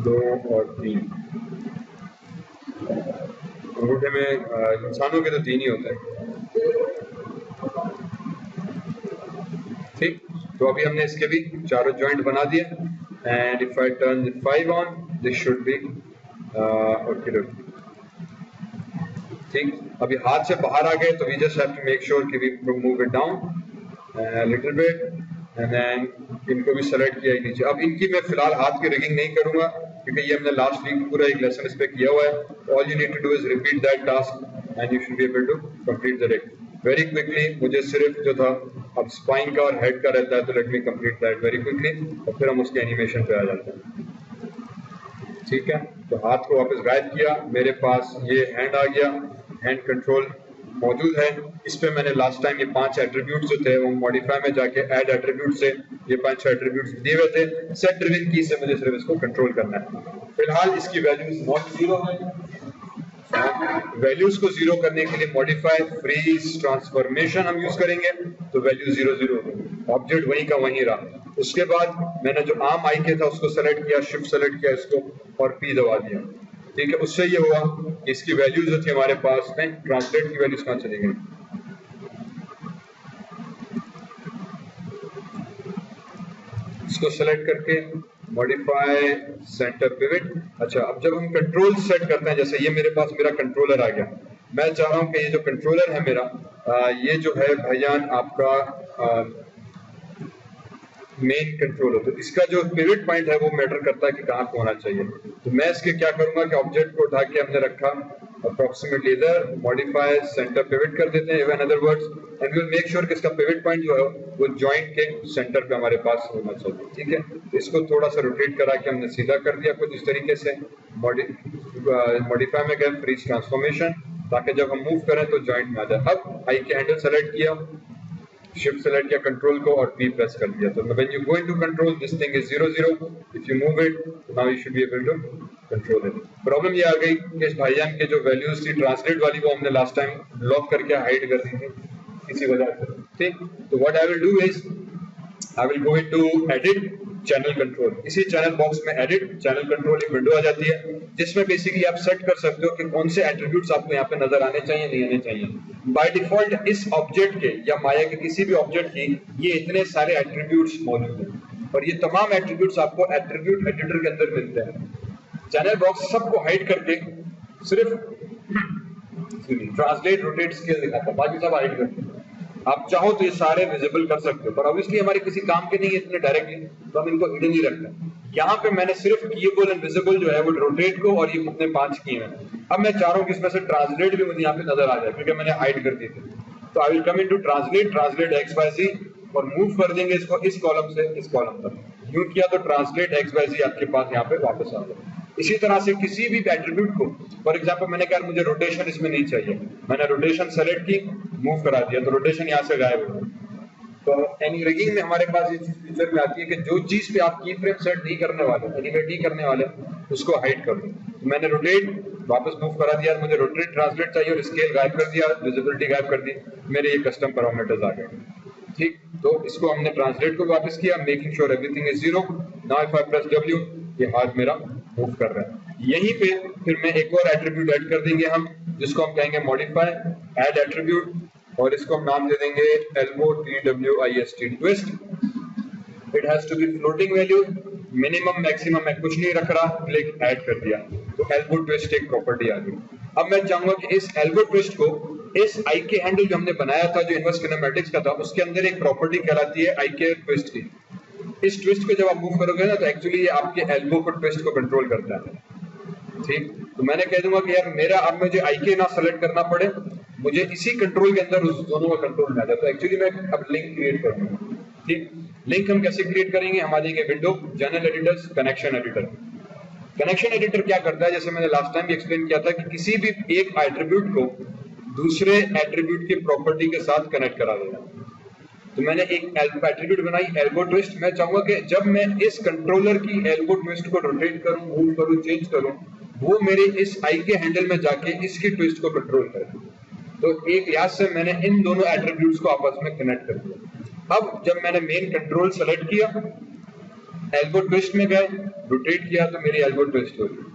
2 और 3, अंगूठे में इंसानों के तो 3 ही होते हैं, ठीक। तो अभी हमने इसके भी चारों जॉइंट बना दिए। And if I turn the 5 on, this should be okay, ठीक। अभी हाथ से बाहर आ गए तो we just have to make sure कि we move it down little bit and then इनको भी सेलेक्ट किया नीचे। अब इनकी मैं फिलहाल हाथ की रिगिंग नहीं करूंगा क्योंकि ये हमने लास्ट वीक पूरा एक लेसन इस पे किया हुआ है। All you need to do is repeat that task and you should be able to complete the deck very quickly. मुझे सिर्फ जो था अब स्पाइन का और हेड का रहता है, तो let me complete that very quickly और फिर हम उसके एनिमेशन पे आ जाते हैं। ठीक है, तो हाथ को वापस गायब किया, मेरे पास ये हैंड आ गया, हैंड कंट्रोल मौजूद है। इस पे मैंने लास्ट टाइम ये 5 एट्रीब्यूट्स जो थे वो मॉडिफाई में जाके ऐड एट्रीब्यूट से ये 5 एट्रीब्यूट्स दिए हुए थे। सेट ड्रिवन की से मुझे सिर्फ इसको कंट्रोल करना है। फिलहाल इसकी वैल्यूज नॉट जीरो है। वैल्यूज को जीरो करने के लिए मॉडिफाई फ्रीज ट्रांसफॉर्मेशन हम यूज करेंगे, तो वैल्यू 0 0 ऑब्जेक्ट वहीं का वहीं रहा। उसके बाद मैंने जो आर्म आई के था उसको सेलेक्ट किया, शिफ्ट सेलेक्ट किया इसको और पी दबा दिया। ठीक है, उससे ये हुआ कि इसकी वैल्यूज जो थी हमारे पास में, ट्रांसलेट की वैल्यूज कहां चली गई, इसको सेलेक्ट करके मॉडिफाई सेंटर पिवट। अच्छा, अब जब हम कंट्रोल सेट करते हैं, जैसे ये मेरे पास मेरा कंट्रोलर आ गया, मैं चाह रहा हूं कि ये जो कंट्रोलर है मेरा ये जो है भाईजान आपका मेन कंट्रोल हो, तो इसका जो पिवट पॉइंट है वो मैटर करता है कि कहां पे होना चाहिए। तो मैं इसके क्या करूंगा कि ऑब्जेक्ट को उठा के हमने रखा अप्रोक्सीमेटली इधर, मॉडिफाई सेंटर पिवट कर देते हैं, in other words, and we will make sure कि इसका पिवट पॉइंट जो है वो जॉइंट के सेंटर पे हमारे पास होना चाहिए। ठीक है, इसको थोड़ा सा रोटेट करा के हमने सीधा कर दिया कुछ इस तरीके से। मॉडिफाई में गए फ्रीज ट्रांसफॉर्मेशन, ताकि जब हम मूव करें तो जॉइंट में आ जाए। अब आई के हैंडल सेलेक्ट किया, शिफ्ट सेलेक्ट किया कंट्रोल को और P प्रेस कर दिया, तो when you go into control this thing is 0 0, if you move it now you should be able to control it. Problem ये आ गई कि इस भाईजान के जो वैल्यूज थी ट्रांसलेट वाली वो हमने लास्ट टाइम लॉक करके हाइड कर दी थी इसी वजह से। ठीक, तो what I will do is I will go into edit channel control. इसी चैनल बॉक्स में एडिट चैनल कंट्रोल एक विंडो आ जाती है जिसमें बेसिकली आप सेट कर सकते हो कि कौन से एट्रीब्यूट्स आपको यहाँ पे नजर आने चाहिए नहीं आने चाहिए। बाय डिफॉल्ट इस ऑब्जेक्ट के या माया के किसी भी ऑब्जेक्ट की ये इतने सारे एट्रीब्यूट्स मौजूद हैं और ये तमाम एट्रीब्यूट्स आपको एट्रीब्यूट एडिटर के अंदर मिलते हैं। चैनल बॉक्स सबको हाइड करके सिर्फ ट्रांसलेट रोटेट स्केल दिखाता है, बाकी सब हाइड करते हैं। आप चाहो तो ये सारे विजिबल कर सकते हो, पर ऑब्वियसली हमारे किसी काम के नहीं है इतने डायरेक्टली, तो हम इनको हिडन ही रखते हैं। यहाँ पे मैंने सिर्फ कीएबल एंड विजिबल जो है वो रोटेट को और ये अपने 5 किए हैं। अब मैं चाह रहा हूँ कि इसमें से ट्रांसलेट भी मुझे यहाँ पे नजर आ जाए क्योंकि मैंने हाइड कर दी थी। तो I will come into translate XYZ और मूव कर देंगे इसको इस कॉलम से इस कॉलम तक। यूं किया तो ट्रांसलेट XYZ आपके पास यहाँ पे वापस आ गया। इसी तरह से किसी भी एट्रीब्यूट को, फॉर एग्जांपल मैंने कहा मुझे रोटेशन इसमें नहीं चाहिए, मैंने रोटेशन सेलेक्ट की, मूव करा दिया, तो रोटेशन यहाँ से गायब हो गया। तो एनी रिगिंग में हमारे पास इस फीचर में आती है कि जो चीज पे आप की फ्रेम सेट नहीं करने वाले, एनिमेट नहीं करने वाले, उसको हाइड कर दो। तो मैंने रोटेट वापस मूव करा दिया, मुझे रोटेट ट्रांसलेट चाहिए और स्केल गायब कर दिया, विजिबिलिटी गायब कर दी, मेरे ये कस्टम पैरामीटर्स आ गए। ठीक, तो इसको हमने ट्रांसलेट को वापस किया, making sure everything is 0। Now if I press W, ये हाथ मेरा मूव कर रहा है। यहीं पे फिर मैं एक और एट्रीब्यूट ऐड कर देंगे हम, जिसको हम कहेंगे मॉडिफाई ऐड एट्रीब्यूट, और इसको हम नाम दे देंगे elbow TWIST twist. It has to be floating value, minimum maximum मैं कुछ नहीं रख रहा, क्लिक ऐड कर दिया, तो elbow ट्विस्ट एक प्रॉपर्टी आ गई। अब मैं चाहूंगा कि इस elbow ट्विस्ट को इस IK हैंडल जो हमने बनाया था जो इनवर्स किनेमैटिक्स का था, उसके अंदर एक प्रॉपर्टी कहलाती है IK ट्विस्ट की। इस ट्विस्ट को जब आप मूव करोगे ना तो एक्चुअली ये आपके एल्बो को ट्विस्ट को कंट्रोल करता है। ठीक, तो मैंने कह दूंगा कि यार मेरा अब मुझे IK ना सेलेक्ट करना पड़े, मुझे इसी कंट्रोल के अंदर उस दोनों का कंट्रोल मिल जाता है। एक्चुअली मैं अब लिंक क्रिएट करूंगा। ठीक, लिंक हम कैसे क्रिएट करेंगे, हमारे ये window general editors connection editor. Connection editor क्या करता है, जैसे मैंने लास्ट टाइम भी एक्सप्लेन किया था कि किसी भी एक एट्रीब्यूट को दूसरे एट्रीब्यूट की प्रॉपर्टी के साथ कनेक्ट करा देगा। तो मैंने एक एट्रीब्यूट बनाई एल्बो ट्विस्ट। मैं चाहूंगा कि जब मैं इस कंट्रोलर की एल्बो ट्विस्ट को रोटेट करूं, मूव करूं, चेंज करूं, वो मेरे इस IK हैंडल में जाके इसकी ट्विस्ट को कंट्रोल करे। तो एक लिहाज से मैंने इन दोनों एट्रीब्यूट्स को आपस में कनेक्ट कर दिया। अब जब मैंने मेन कंट्रोल सेलेक्ट किया, एल्बो ट्विस्ट में गए, रोटेट किया, तो मेरी एल्बो ट्विस्ट हो गई।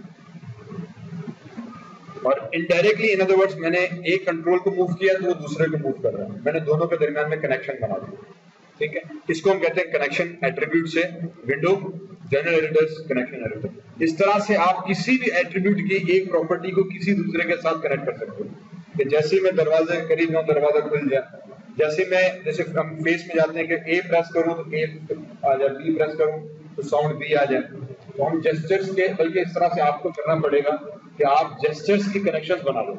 और इनडायरेक्टली इन अदर वर्ड्स मैंने एक कंट्रोल को मूव किया तो वो दूसरे को मूव कर रहा है, मैंने दोनों के दरमियान में कनेक्शन बना दिया। ठीक है, इसको हम कहते हैं कनेक्शन एट्रीब्यूट से window general editors connection editor. इस तरह से आप किसी भी एट्रीब्यूट की एक प्रॉपर्टी को किसी दूसरे के साथ कनेक्ट कर सकते हो। कि जैसे मैं दरवाजे के करीब जाऊं दरवाजा खुल जाए, जैसे हम फेस में जाते हैं कि A प्रेस करूं तो A आ जाए, B प्रेस करूं तो साउंड B आ जाए। तो हम जेस्चर्स के, बल्कि इस तरह से आपको करना पड़ेगा कि आप जेस्चर्स की कनेक्शंस बना लो।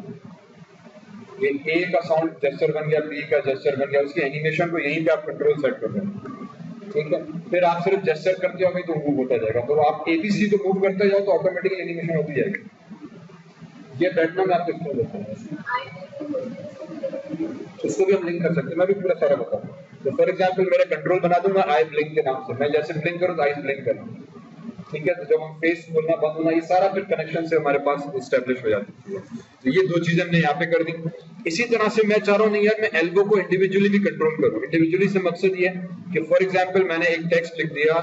ये ए का साउंड जेस्चर बन गया, बी का जेस्चर बन गया, उसकी एनिमेशन को यहीं पे आप कंट्रोल सेट कर रहे हैं, ठीक है। फिर आप सिर्फ जेस्चर करते हो तो मूव होता जाएगा, तो आप एबीसी को मूव करते जाओ तो ऑटोमेटिकली एनिमेशन होती जाएगी। ये बैठना मैं आपको एक्सप्लेन देता हूँ, इसको भी हम लिंक कर सकते हैं, मैं भी पूरा सारा बताऊँ। तो फॉर एग्जाम्पल मेरा कंट्रोल बना दूंगा आई ब्लिंक के नाम से, मैं जैसे ब्लिंक करूँ तो आई ब्लिंक करूँ, ठीक है। तो जब हम फेस खोलना बंद होना, ये सारा फिर कनेक्शन से हमारे पास एस्टेब्लिश हो जाती है। तो ये दो चीजें हमने यहाँ पे कर दी। इसी तरह से मैं चाह रहा हूँ नहीं यार मैं एल्बो को इंडिविजुअली भी कंट्रोल करूँ। इंडिविजुअली से मकसद ये कि फॉर एग्जाम्पल मैंने एक टेक्स्ट लिख दिया,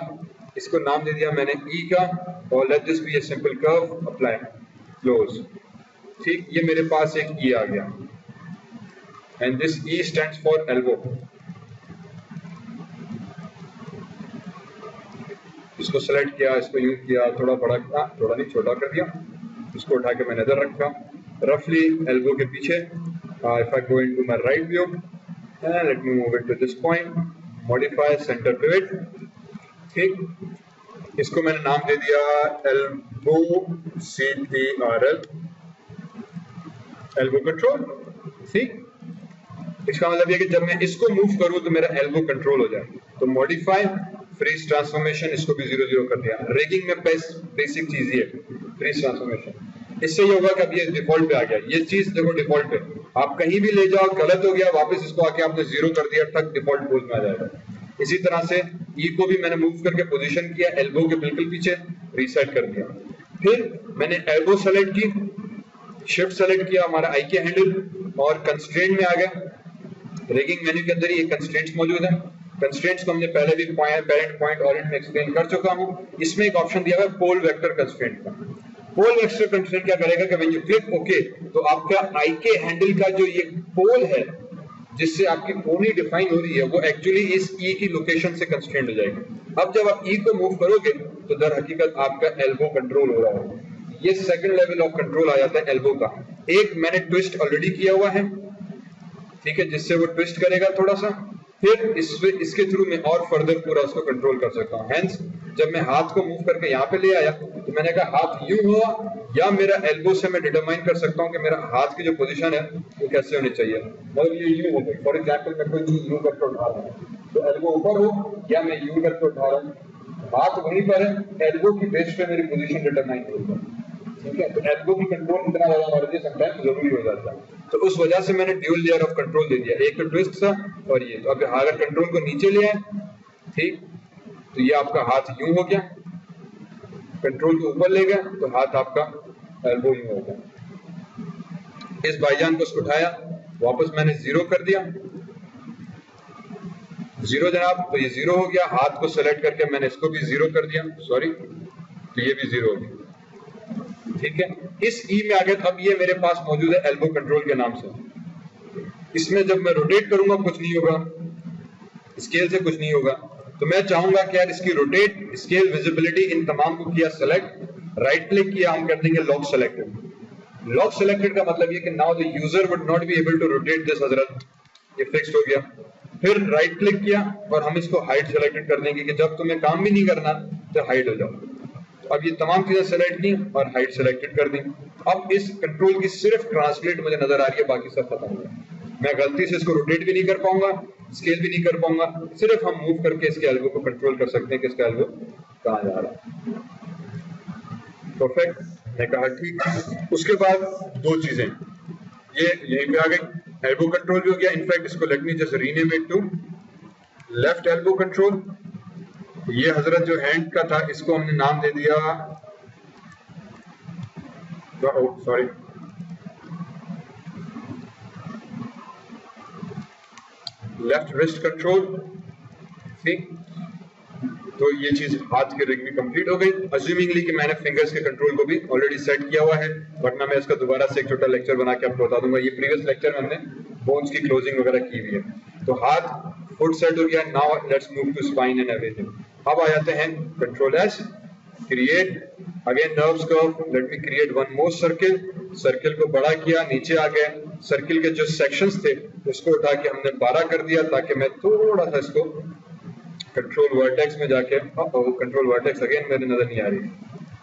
इसको नाम दे दिया मैंने ई का, और let this be a simple curve, apply, close, ठीक। ये मेरे पास एक ई आ गया, and this E stands for elbow. इसको सेलेक्ट किया, इसको यूज किया, थोड़ा बड़ा किया, थोड़ा नहीं छोटा कर दिया, इसको उठा के मैंने इधर रखा रफली एल्बो के पीछे। If I go into my right view and let me move it to this point, modify center pivot, ठीक। इसको मैंने नाम दे दिया एल्बो CTRL, एल्बो कंट्रोल, ठीक। इसका मतलब ये कि जब मैं इसको मूव करूं तो मेरा एल्बो कंट्रोल हो जाए। तो मॉडिफाई फ्रीज ट्रांसफॉर्मेशन, इसको भी 0 0 कर दिया। रिगिंग में बेसिक चीज ये फ्रीज ट्रांसफॉर्मेशन। इससे ये होगा कि अब ये डिफॉल्ट पे आ गया, ये चीज देखो डिफॉल्ट पे, आप कहीं भी ले जाओ गलत हो गया, वापस इसको आके आपने 0 कर दिया, तक डिफॉल्ट पोज में आ जाएगा। इसी तरह से ई को भी मैंने मूव करके पोजीशन किया एल्बो के बिल्कुल पीछे, रीसेट कर दिया। फिर मैंने एल्बो सेलेक्ट की, शिफ्ट सेलेक्ट किया, हमारा आई के हैंडल, और कंस्ट्रेंट में आ गया। रिगिंग मेन्यू के अंदर ये कंस्ट्रेंट्स मौजूद है। कंस्ट्रेंट्स को हमने पहले भी पेरेंट पॉइंट ऑरिएंट में एक्सप्लेन कर चुका हूं। इसमें एक ऑप्शन दिया हुआ है पोल वेक्टर कंस्ट्रेंट का। पोल वेक्टर कंस्ट्रेंट क्या करेगा कि व्हेन यू क्लिक ओके तो आपका आई के हैंडल का जो ये पोल है जिससे आपकी कोनी डिफाइन हो रही है वो एक्चुअली इस ई की लोकेशन से कंस्ट्रेंट हो जाएगी। अब जब आप ई को मूव करोगे तो दर हकीकत आपका एल्बो कंट्रोल हो रहा है। ये सेकंड लेवल ऑफ कंट्रोल आ जाता है एल्बो का। एक मैंने ट्विस्ट ऑलरेडी किया हुआ है, ठीक है, जिससे वो ट्विस्ट करेगा थोड़ा सा, फिर इसके थ्रू मैं और फर्दर पूरा उसको कंट्रोल कर सकता हूँ। हेंस जब मैं हाथ को मूव करके यहाँ पे ले आया तो मैंने कहा हाथ यूं हुआ या मेरा एल्बो से मैं डिटरमाइन कर सकता हूँ कि मेरा हाथ की जो पोजीशन है वो कैसे होनी चाहिए। मतलब ये यूं हो गई, फॉर एग्जाम्पल मैं कोई चीज यूं करके उठा रहा हूँ तो एल्बो ऊपर हो या मैं यूं करके उठा रहा हूँ, हाथ वहीं पर है, एल्बो की बेस पे मेरी पोजीशन डिटरमाइन होगी, ठीक है। तो एल्बो की कंट्रोल इतना ज्यादा हमारे लिए समटाइम्स जरूरी हो जाता है। तो उस वजह से मैंने ड्यूल लेयर ऑफ कंट्रोल दे दिया, एक तो ट्विस्ट था और ये। तो अब अगर कंट्रोल को नीचे ले आए, ठीक, तो ये आपका हाथ यूं हो गया, कंट्रोल को ऊपर ले गया तो हाथ आपका एल्बो यूं हो गया। इस भाईजान को उठाया, वापस मैंने 0 कर दिया, 0 जनाब, तो ये 0 हो गया। हाथ को सेलेक्ट करके मैंने इसको भी 0 कर दिया, सॉरी, तो ये भी 0 हो गया, ठीक है। इस ई में आ गया। अब ये मेरे पास मौजूद है एल्बो कंट्रोल के नाम से। इसमें जब मैं रोटेट करूंगा कुछ नहीं होगा, स्केल से कुछ नहीं होगा। तो मैं चाहूंगा कि यार इसकी रोटेट, स्केल, विजिबिलिटी, इन तमाम को किया सेलेक्ट, राइट क्लिक किया, हम कर देंगे लॉक सेलेक्टेड। लॉक सेलेक्टेड का मतलब ये कि now the user would not be able to rotate this हजरत, ये फिक्स्ड हो गया। फिर राइट क्लिक किया और हम इसको हाइड सेलेक्टेड कर देंगे कि जब तुम्हें काम भी नहीं करना तो हाइड हो जाओ। अब ये तमाम चीजें सेलेक्ट की और हाइट सेलेक्टेड कर दी। अब इस कंट्रोल की सिर्फ ट्रांसलेट मुझे नजर आ रही है, बाकी सब खत्म हो गया। मैं गलती से इसको रोटेट भी नहीं कर पाऊंगा, स्केल भी नहीं कर पाऊंगा, सिर्फ हम मूव करके इसके एल्बो को कंट्रोल कर सकते हैं कि इसका एल्बो कहां जा रहा है। परफेक्ट, मैं कहा ठीक। उसके बाद दो चीजें ये यहीं पे आ गई, एल्बो कंट्रोल भी हो गया। इनफैक्ट इसको let me just rename it to left elbow control. ये हजरत जो हैंड का था इसको हमने नाम दे दिया, सॉरी, लेफ्ट रिस्ट कंट्रोल, ठीक। तो ये चीज हाथ की रिग भी कंप्लीट हो गई। अज्यूमिंगली कि मैंने फिंगर्स के कंट्रोल को भी ऑलरेडी सेट किया हुआ है, वरना मैं इसका दोबारा से एक छोटा लेक्चर बना के आपको बता दूंगा। ये प्रीवियस लेक्चर में हमने बोन्स की क्लोजिंग वगैरह की हुई है। तो हाथ फुट सेट हो गया। Now let's move to spine and everything. अब आ जाते हैं control S, create again NURBS curve, let me create one more circle. Circle को बड़ा किया, नीचे आ गए, सर्किल के जो सेक्शंस थे उसको उठा के हमने 12 कर दिया ताकि मैं थोड़ा सा इसको कंट्रोल वर्टेक्स में जाके, कंट्रोल वर्टेक्स अगेन मेरे नजर नहीं आ रही,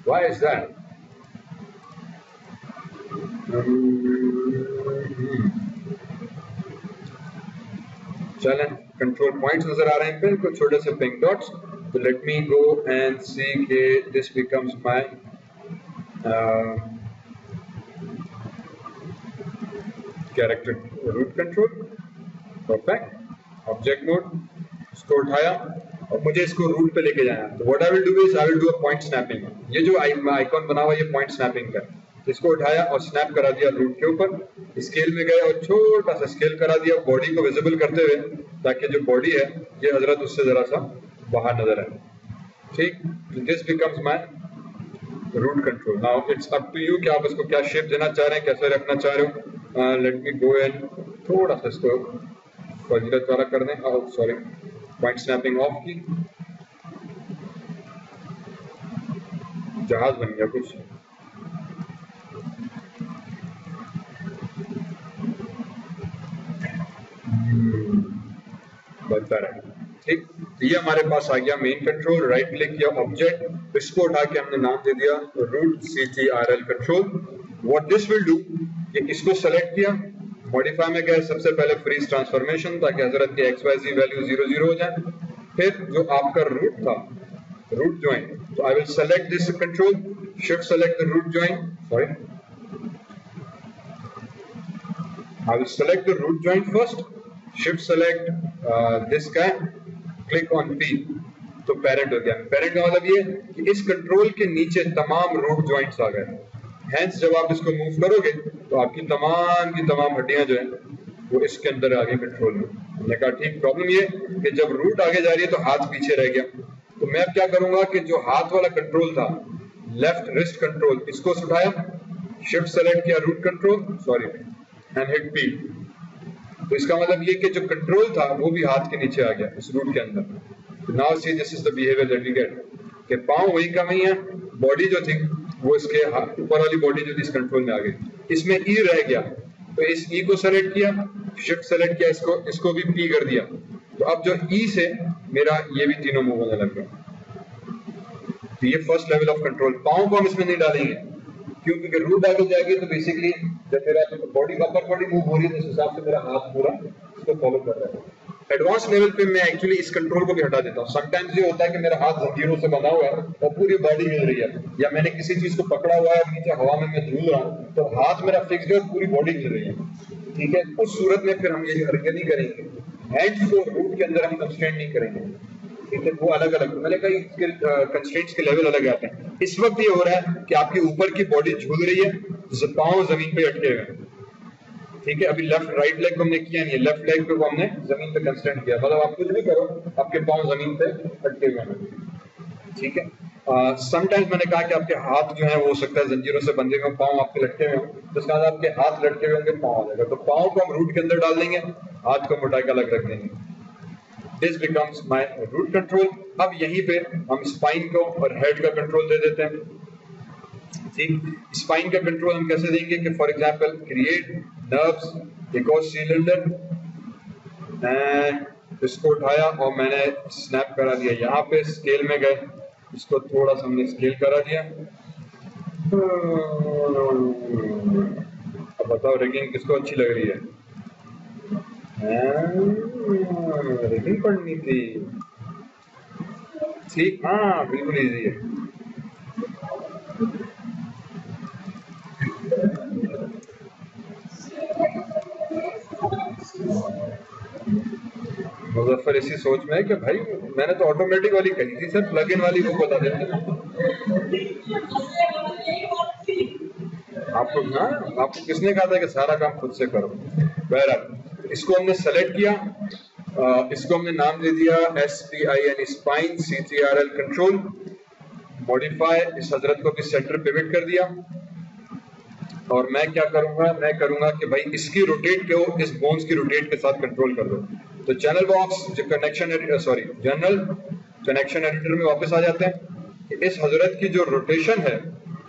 व्हाई इज दैट? चलें, कंट्रोल पॉइंट्स नजर आ रहे हैं बिल्कुल छोटे से पिंक डॉट्स। तो let me go and see के this becomes my character root control. Perfect. Object mode, इसको उठाया और मुझे इसको रूट पे लेके जाना है। तो what I will do is I will do a point snapping. ये जो आइकॉन बना हुआ है ये पॉइंट स्नैपिंग का, इसको उठाया और स्नैप करा दिया रूट के ऊपर। स्केल में गए और छोटा सा स्केल करा दिया बॉडी को विजिबल करते हुए, ताकि जो बॉडी है ये हजरत उससे जरा सा बाहर नजर आए। ठीक, this becomes my root control. Now it's up to you कि आप इसको क्या शेप देना चाह रहे हैं, कैसे रखना चाह रहे हो। लेट मी गो एंड थोड़ा सा इसको फजीलत वाला कर दें। सॉरी, पॉइंट स्नैपिंग ऑफ की, जहाज बन गया कुछ। बनता रहे। ठीक, ये हमारे पास आ गया मेन कंट्रोल। राइट क्लिक किया ऑब्जेक्ट, इसको उठा के हमने नाम दे दिया root CTRL control. What this will do, ये इसको सेलेक्ट किया, मॉडिफाई में गए, सबसे पहले फ्रीज ट्रांसफॉर्मेशन ताकि हजरत की XYZ वैल्यू 0 0 हो जाए। फिर जो आपका रूट था, रूट ज्वाइन, तो I will select this control, shift select the root join, sorry I will select the root joint first, shift select this guy, click on P, तो parent हो गया। parent का मतलब ये कि इस कंट्रोल के नीचे तमाम रूट जॉइंट्स आ गए। Hence जब आप इसको मूव करोगे तो आपकी तमाम की तमाम हड्डियां जो है वो इसके अंदर आ गई कंट्रोल में। हमने कहा ठीक, प्रॉब्लम ये कि जब रूट आगे जा रही है तो हाथ पीछे रह गया। तो मैं अब क्या करूंगा कि जो हाथ वाला कंट्रोल था, लेफ्ट रिस्ट कंट्रोल, इसको उठाया, शिफ्ट सेलेक्ट किया root control, sorry and hit P। तो इसका मतलब ये कि जो कंट्रोल था वो भी हाथ के नीचे आ गया इस रूट के अंदर। Now see this is the behaviour that we get, कि पांव वही का वही है, बॉडी जो थी वो इसके ऊपर वाली बॉडी जो थी इस कंट्रोल में आ गई, इसमें E रह गया। तो इस E को सेलेक्ट किया, शिफ्ट सेलेक्ट किया, इसको भी P कर दिया। तो अब जो E से मेरा ये भी तीनों मूव होने लग गया। तो ये फर्स्ट लेवल ऑफ कंट्रोल। पांव को हम इसमें नहीं डालेंगे क्योंकि रूट आगे जाएगी तो बेसिकली जब मेरा बॉडी अपर बॉडी मूव हो रही है तो इस हिसाब से मेरा हाथ पूरा इसको फॉलो कर रहा है। एडवांस लेवल पे मैं एक्चुअली इस कंट्रोल को भी हटा देता हूँ। समटाइम्स ये होता है कि मेरा हाथ जंजीरों से बंधा हुआ है और पूरी बॉडी हिल रही है, या मैंने किसी चीज को पकड़ा हुआ है नीचे हवा में मैं झूल रहा हूँ तो हाथ मेरा फिक्स है और पूरी बॉडी हिल रही है। ठीक है, उस सूरत में फिर हम ये हरकत नहीं करेंगे, हैंड्स को रूट के अंदर हम कंस्ट्रेंट नहीं करेंगे। ठीक है, वो अलग अलग, मैंने कहा इसके कंस्ट्रेंट्स के लेवल अलग आते हैं। इस वक्त ये हो रहा है कि आपके ऊपर की बॉडी झूल रही है, पांव जमीन पे अटके हुए। ठीक है, अभी लेफ्ट राइट लेग को हमने किया नहीं, लेफ्ट लेग को हमने जमीन पे कंस्ट्रेंट किया। मतलब आप कुछ भी करो आपके पांव जमीन पे अटके हुए हैं। ठीक है, समटाइम्स मैंने कहा कि आपके हाथ जो है वो हो सकता है जंजीरों से बंधे हुए, पांव आपके लटके हुए हों, तो इसका मतलब आपके हाथ लटके हुए होंगे, पांव आ जाएगा। तो पांव को हम रूट के अंदर डाल देंगे, हाथ को मोटा के अलग रख देंगे। This becomes my root control। अब यहीं पे हम स्पाइन को और हेड का कंट्रोल दे देते हैं। ठीक, स्पाइन का कंट्रोल हम कैसे देंगे कि for example create nerves equal cylinder, and इसको उठाया और मैंने स्नैप करा दिया। यहाँ पे स्केल में गए, इसको थोड़ा सा हमने स्केल करा दिया। अब बताओ रिगिंग किसको अच्छी लग रही है? रिगिंग पढ़नी थी। ठीक, हाँ बिल्कुल इजी है। मुजफ्फर इसी सोच में है कि भाई मैंने तो ऑटोमेटिक वाली कही थी सर, प्लग इन वाली वो बता देते। आपको किसने कहा था कि सारा काम खुद से करो? बहरहाल इसको हमने सेलेक्ट किया, इसको हमने नाम दे दिया SPIN spine CTRL control. Modify, इस हजरत को भी सेंटर पिवट कर दिया। और मैं क्या करूंगा, मैं करूंगा कि भाई इसकी रोटेट को इस बोन्स की रोटेट के साथ कंट्रोल कर दो। तो चैनल बॉक्स जो connection sorry general connection editor में वापस आ जाते हैं। इस हजरत की जो रोटेशन है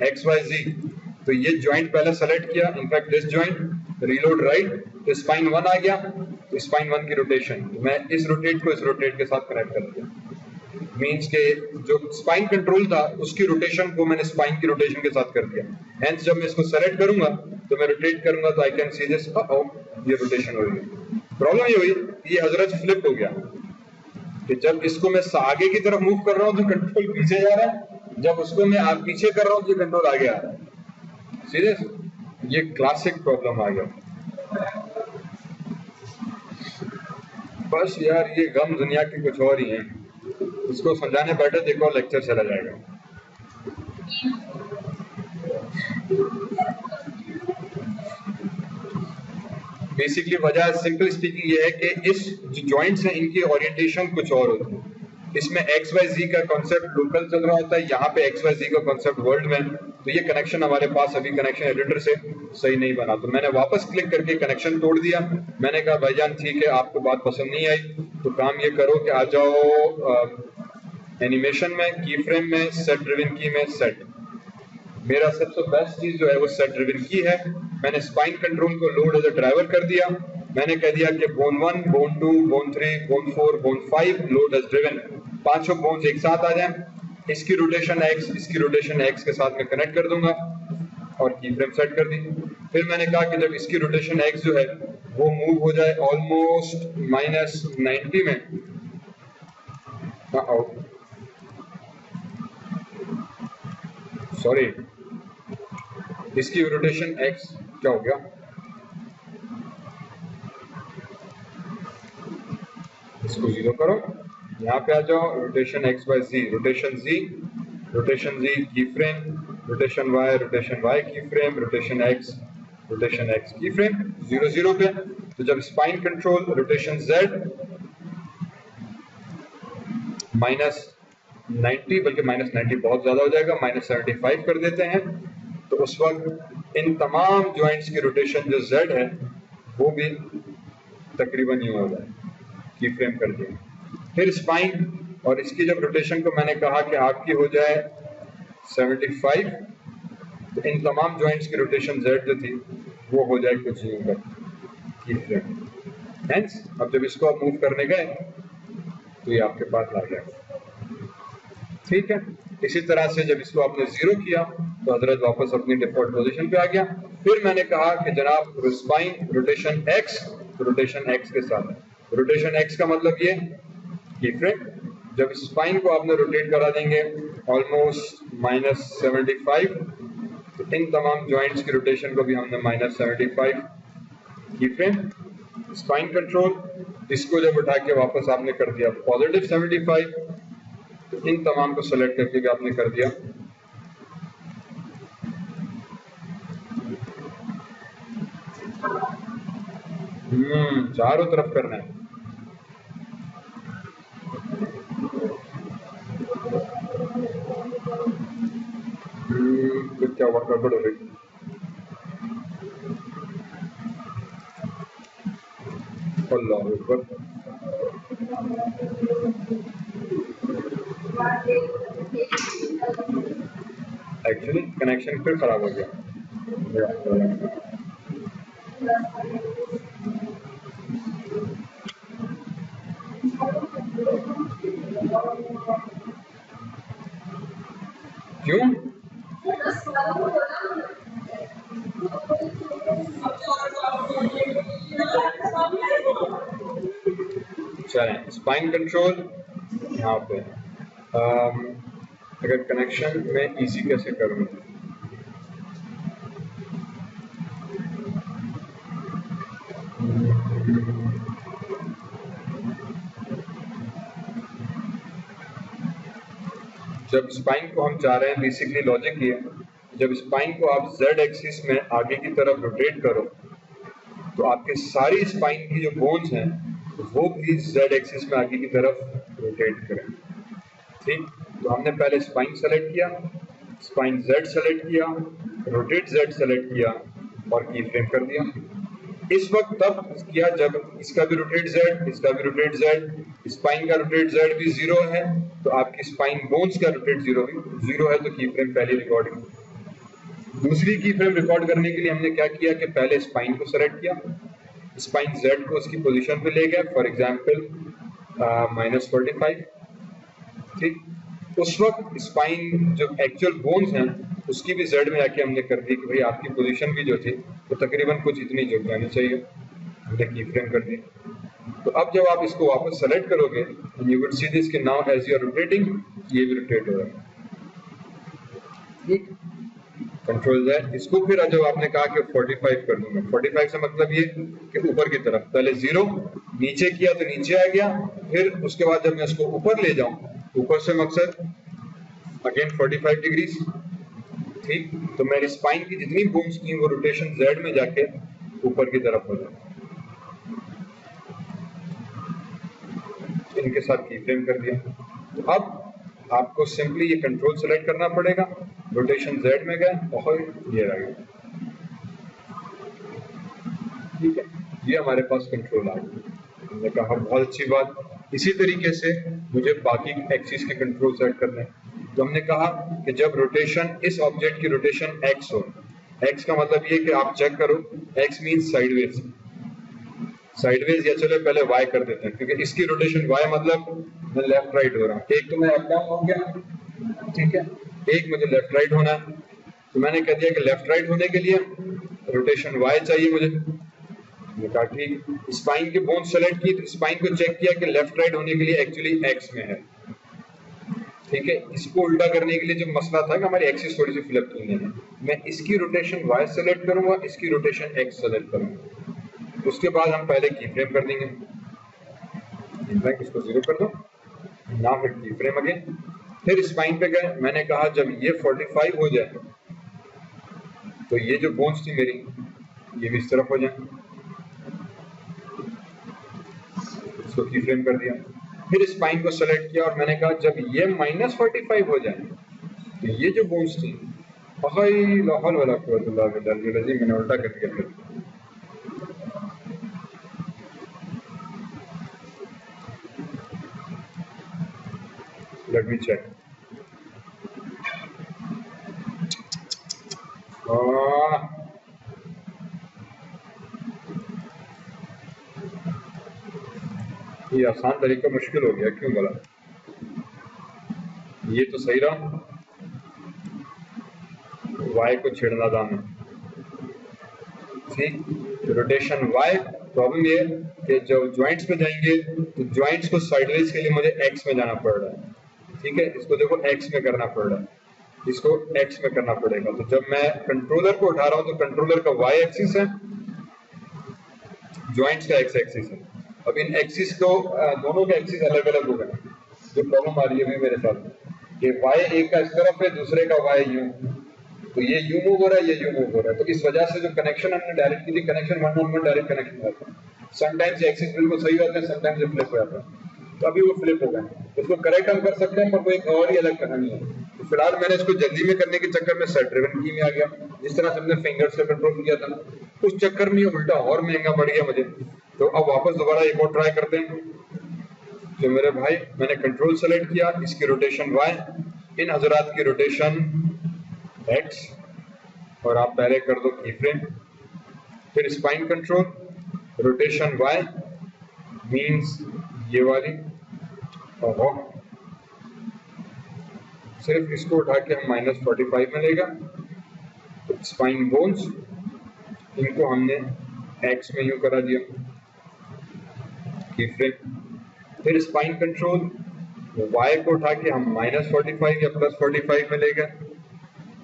XYZ, तो ये ज्वाइंट पहले सेलेक्ट किया, in fact this joint, reload right, तो स्पाइन 1 आ गया। तो स्पाइन 1 की रोटेशन मैं इस रोटेट को इस रोटेट के साथ कनेक्ट कर दिया। मींस के जो स्पाइन कंट्रोल था उसकी रोटेशन को मैंने स्पाइन की रोटेशन के साथ कर दिया। हेंस जब मैं इसको सेलेक्ट करूंगा तो मैं रोटेट करूंगा तो आई कैन सी दिस, ये रोटेशन हो रही है। प्रॉब्लम ये हुई ये हजरत फ्लिप हो गया कि जब इसको मैं आगे की तरफ मूव कर रहा हूं तो कंट्रोल पीछे जा रहा है, जब उसको मैं पीछे कर रहा हूं तो कंट्रोल आगे आ रहा है। सीरियस, ये क्लासिक प्रॉब्लम आ गया। बस यार ये गम दुनिया के कुछ और ही हैं, इसको समझाने बैठे देखो लेक्चर चला जाएगा। बेसिकली वजह सिंपल स्पीकिंग ये है कि इस जो जॉइंट्स हैं इनकी ओरिएंटेशन कुछ और होती है। इसमें एक्स वाई जी का कॉन्सेप्ट लोकल चल रहा होता है, यहाँ पे एक्स वाई जी का कॉन्सेप्ट वर्ल्ड में। तो ये कनेक्शन हमारे पास अभी कनेक्शन एडिटर से सही नहीं बना, तो मैंने वापस क्लिक करके कनेक्शन तोड़ दिया। मैंने कहा भाईजान ठीक है, आपको बात पसंद नहीं आई तो काम ये करो कि आ जाओ एनिमेशन में, की फ्रेम में, सेट ड्रिवन की में। सेट मेरा सबसे बेस्ट चीज जो है वो सेट ड्रिवन की है। मैंने स्पाइन कंट्रोल को लोड एज अ ड्राइवर कर दिया। मैंने कह दिया कि bone 1, bone 2, bone 3, bone 4, bone 5 load as driven, पांचों बोन्स एक साथ आ जाएं। इसकी रोटेशन एक्स, इसकी रोटेशन एक्स के साथ मैं कनेक्ट कर दूंगा और की फ्रेम सेट कर दी। फिर मैंने कहा कि जब इसकी रोटेशन एक्स जो है वो मूव हो जाए ऑलमोस्ट -90 में, सॉरी इसकी रोटेशन एक्स क्या हो गया, इसको 0 करो, यहाँ पे आ जाओ, रोटेशन एक्स बाय जी, रोटेशन जी की फ्रेम, रोटेशन वाई की फ्रेम, रोटेशन एक्स की फ्रेम, 0 0 पे। तो जब स्पाइन कंट्रोल रोटेशन जेड -90, बल्कि -90 बहुत ज्यादा हो जाएगा, -75 कर देते हैं, तो उस वक्त इन तमाम जॉइंट्स की रोटेशन जो जेड है वो भी तकरीबन यूं हो जाए, की फ्रेम कर दिया। फिर स्पाइन और इसकी जब रोटेशन को मैंने कहा कि आपकी हो जाए 75, तो इन तमाम जॉइंट्स की रोटेशन जेड जो थी वो हो जाए कुछ यूं कर, की फ्रेम। हेंस अब जब इसको आप मूव करने गए तो ये आपके पास आ गया, ठीक है। इसी तरह से जब इसको आपने 0 किया तो हजरत वापस अपनी डिफॉल्ट पोजीशन पे आ गया। फिर मैंने कहा कि जनाब spine rotation x, rotation X के साथ है। रोटेशन एक्स का मतलब ये की फ्रेम, जब स्पाइन को आपने रोटेट करा देंगे ऑलमोस्ट -75, तो इन तमाम जॉइंट्स की रोटेशन को भी हमने -75 की फ्रेम। स्पाइन कंट्रोल, इसको जब उठा के वापस आपने कर दिया +75, तो इन तमाम को सेलेक्ट करके भी आपने कर दिया चारों तरफ करना है। कुछ क्या हुआ, गड़बड़ हो रही, अल्लाह अकबर। एक्चुअली कनेक्शन फिर खराब हो गया। क्यों? चलें, स्पाइन कंट्रोल यहाँ पे अगर कनेक्शन में इजी कैसे करूँ, जब स्पाइन को हम चाह रहे हैं, बेसिकली लॉजिक ये है, जब स्पाइन को आप जेड एक्सिस में आगे की तरफ रोटेट करो तो आपके सारी स्पाइन की जो बोन्स हैं वो भी जेड एक्सिस में आगे की तरफ रोटेट करें, ठीक। तो हमने पहले स्पाइन सेलेक्ट किया, स्पाइन जेड सेलेक्ट किया, रोटेट जेड सेलेक्ट किया और की फ्रेम कर दिया। इस वक्त तब किया जब इसका भी रोटेट जेड, इसका भी रोटेट जेड, स्पाइन का रोटेट जेड भी 0 है, तो आपकी स्पाइन बोन्स का रोटेट 0 है, तो की फ्रेम पहली रिकॉर्डिंग। दूसरी की फ्रेम रिकॉर्ड करने के लिए हमने क्या किया कि पहले स्पाइन को सेलेक्ट किया, स्पाइन जेड को उसकी पोजीशन पे ले गए, फॉर एग्जांपल -45, ठीक। उस वक्त स्पाइन जो एक्चुअल बोन्स हैं उसकी भी जेड में आके हमने कर दी कि भाई आपकी पोजीशन भी जो थी तो तकरीबन कुछ इतनी जुड़ जानी चाहिए, हमने की फ्रेम कर दी। तो अब जब आप इसको वापस सेलेक्ट करोगे यू वुड सी दिस कि now as you are rotating ये भी रोटेट हो रहा है, ठीक। कंट्रोल Z, इसको फिर जब आपने कहा कि 45 कर दूंगा, 45 से मतलब ये कि ऊपर की तरफ, पहले 0 नीचे किया तो नीचे आ गया, फिर उसके बाद जब मैं इसको ऊपर ले जाऊं, ऊपर से मकसद अगेन 45 डिग्रीज, ठीक। तो मेरी स्पाइन की जितनी बोन्स थी वो रोटेशन Z में जाके ऊपर की तरफ हो जाए। इनके साथ की फ्रेम कर दिया। तो अब आपको सिंपली ये कंट्रोल सेलेक्ट करना पड़ेगा, रोटेशन Z में गए और ये रह गया, ठीक है। ये हमारे पास कंट्रोल आ गया। हमने कहा बहुत अच्छी बात। इसी तरीके से मुझे बाकी एक्सिस के कंट्रोल सेट करने हैं। तो हमने कहा कि जब रोटेशन, इस ऑब्जेक्ट की रोटेशन x हो, x का मतलब ये कि आप चेक करो, x मींस साइडवेज, साइडवेज, या चलो पहले y कर देते हैं क्योंकि इसकी रोटेशन y मतलब मैं लेफ्ट राइट हो रहा हूँ। एक तो मैं अप डाउन हो गया, ठीक है, एक मुझे लेफ्ट राइट होना है। तो मैंने कह दिया कि लेफ्ट राइट होने के लिए रोटेशन y चाहिए मुझे। मैंने कहा ठीक, स्पाइन की बोन सेलेक्ट की तो स्पाइन को चेक किया कि लेफ्ट राइट होने के लिए एक्चुअली x में है, ठीक है। इसको उल्टा करने के लिए जो मसला था कि हमारी एक्सिस थोड़ी सी फ्लिप की है, मैं इसकी रोटेशन y सेलेक्ट करूंगा, इसकी रोटेशन x सेलेक्ट करूंगा। उसके बाद हम पहले की फ्रेम कर देंगे, इसको 0 कर दो ना, फिर की फ्रेम अगेन, फिर स्पाइन पे गए। मैंने कहा जब ये 45 हो जाए तो ये जो बोन्स थी मेरी ये भी इस तरफ हो जाए, इसको की फ्रेम कर दिया। फिर स्पाइन को सेलेक्ट किया और मैंने कहा जब ये -45 हो जाए तो ये जो बोन्स थी, लाहौल वाला मैंने उल्टा कर दिया। फिर लेट मी चेक, ये आसान तरीका मुश्किल हो गया, क्यों बोला? ये तो सही रहा, y को छेड़ना था मैं, ठीक। रोटेशन y, प्रॉब्लम ये कि जब ज्वाइंट्स पे जाएंगे तो ज्वाइंट्स को साइडवेज के लिए मुझे x में जाना पड़ रहा है, ठीक है। इसको देखो x में करना पड़ रहा है, इसको x में करना पड़ेगा। तो जब मैं कंट्रोलर को उठा रहा हूं तो कंट्रोलर का y एक्सिस है, ज्वाइंट्स का x एक्सिस है। अब इन एक्सिस को दोनों के एक्सिस अलग अलग हो गए। जो प्रॉब्लम आ रही है मेरे साथ कि y एक का इस तरफ है, दूसरे का y यूं, तो ये यूं मूव हो रहा है, ये यूं मूव हो रहा है। तो इस वजह से जो कनेक्शन हमने डायरेक्ट की थी, कनेक्शन 1-on-1 डायरेक्ट कनेक्शन होता है। समटाइम्स एक्सिस बिल्कुल सही होते हैं, समटाइम्स ये फ्लिप हो जाता है। तो अभी वो फ्लिप हो गए, इसको करेक्ट हम कर सकते हैं, पर वो एक और ही अलग कहानी है। तो फिलहाल मैंने इसको जल्दी में करने के चक्कर में सेट ड्रिवन की में आ गया, जिस तरह से हमने फिंगर्स से कंट्रोल किया था, उस चक्कर में उल्टा और महंगा पड़ गया मुझे। तो अब वापस दोबारा एक और ट्राई करते हैं। तो मेरे भाई मैंने कंट्रोल सेलेक्ट किया, इसकी रोटेशन y, इन हजरात की रोटेशन x, और आप पहले कर दो की फ्रेम, फिर spine control, rotation y means ये वाली, और सिर्फ इसको उठा के हम -45 में लेगा। तो स्पाइन बोन्स इनको हमने x में यूं करा दिया, की फ्रेम, फिर स्पाइन कंट्रोल, y को उठा के हम -45 या +45 में ले गए।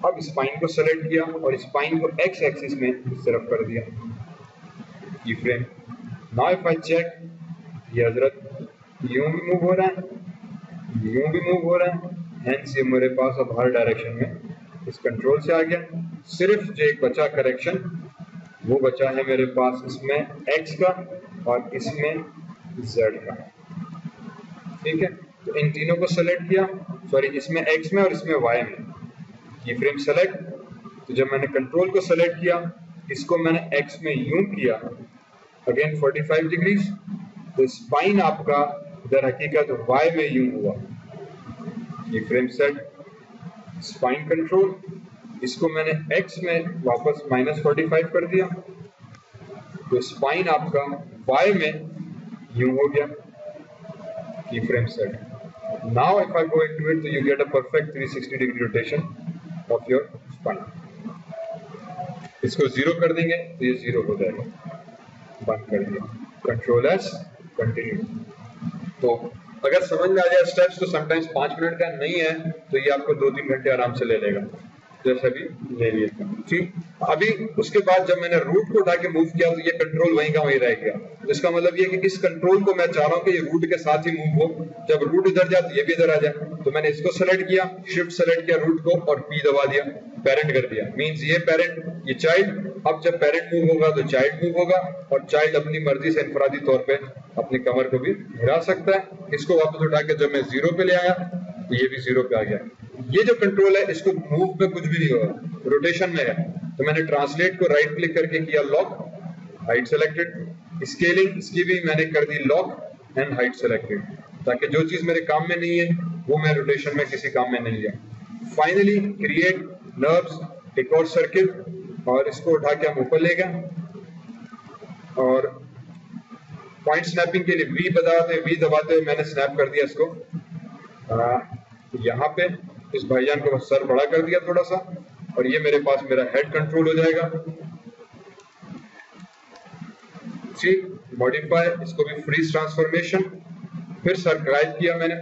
अब स्पाइन को सेलेक्ट किया और स्पाइन को x एक्सिस में इस तरफ कर दिया, की frame. Now if I check, ये हजरत यूं भी मूव हो रहा है, यूं भी मूव हो रहा है, हेंस ये मेरे पास अब हर डायरेक्शन में इस कंट्रोल से आ गया। सिर्फ जो एक बचा करेक्शन, वो बचा है मेरे पास इसमें x का और इसमें z का, ठीक है। तो इन तीनों को सेलेक्ट किया, सॉरी इसमें x में और इसमें y में, की फ्रेम सेलेक्ट। तो जब मैंने कंट्रोल को सेलेक्ट किया, इसको मैंने x में यूं किया, अगेन 45 डिग्रीज, तो स्पाइन आपका दर हकीकत y में यूं हुआ, की फ्रेम सेट, स्पाइन कंट्रोल, इसको मैंने x में वापस -45 कर दिया, तो स्पाइन आपका y में यूं हो गया, की frame set. Now if I go into it, तो you get a perfect 360 degree rotation of your spine. इसको 0 कर देंगे तो ये 0 हो जाएगा, बंद कर दिया, कंट्रोल एस, कंटिन्यू। तो अगर समझ में आ जाए स्टेप्स तो समटाइम्स 5 मिनट का नहीं है तो ये आपको 2-3 घंटे आराम से ले लेगा, जैसे भी ले लिया। ठीक, अभी उसके बाद जब मैंने रूट को उठा के मूव किया तो ये कंट्रोल वहीं का वहीं रह गया। तो इसका मतलब ये कि इस कंट्रोल को मैं चाह रहा हूं कि ये रूट के साथ ही मूव हो, जब रूट इधर जाए तो ये भी इधर आ जाए। तो मैंने इसको सेलेक्ट किया, शिफ्ट सेलेक्ट किया रूट को और पी दबा दिया, पेरेंट कर दिया। मींस ये पेरेंट, ये चाइल्ड। अब जब पेरेंट मूव होगा तो चाइल्ड मूव होगा और चाइल्ड अपनी मर्जी से इनफरादी तौर पे अपनी कमर को भी हिला सकता है। इसको वापस उठा के जब मैं 0 पे ले आया तो ये भी 0 पे आ गया। ये जो कंट्रोल है इसको मूव में कुछ भी नहीं होगा, रोटेशन में है। तो मैंने ट्रांसलेट को राइट क्लिक करके किया लॉक, हाइट सेलेक्टेड। स्केलिंग इसकी भी मैंने कर दी लॉक एंड हाइट सेलेक्टेड, ताकि जो चीज मेरे काम में नहीं है वो मैं रोटेशन में किसी काम में नहीं लिया। फाइनली क्रिएट नर्व्स, एक और सर्किल, और इसको उठा के हम ऊपर ले गए और पॉइंट स्नैपिंग के लिए वी दबाते हुए मैंने स्नैप कर दिया इसको यहाँ पे। इस भाईजान को सर बड़ा कर दिया थोड़ा सा और ये मेरे पास मेरा हेड कंट्रोल हो जाएगा। ठीक, मॉडिफाई, इसको भी फ्रीज ट्रांसफॉर्मेशन, फिर सर ड्राइव किया मैंने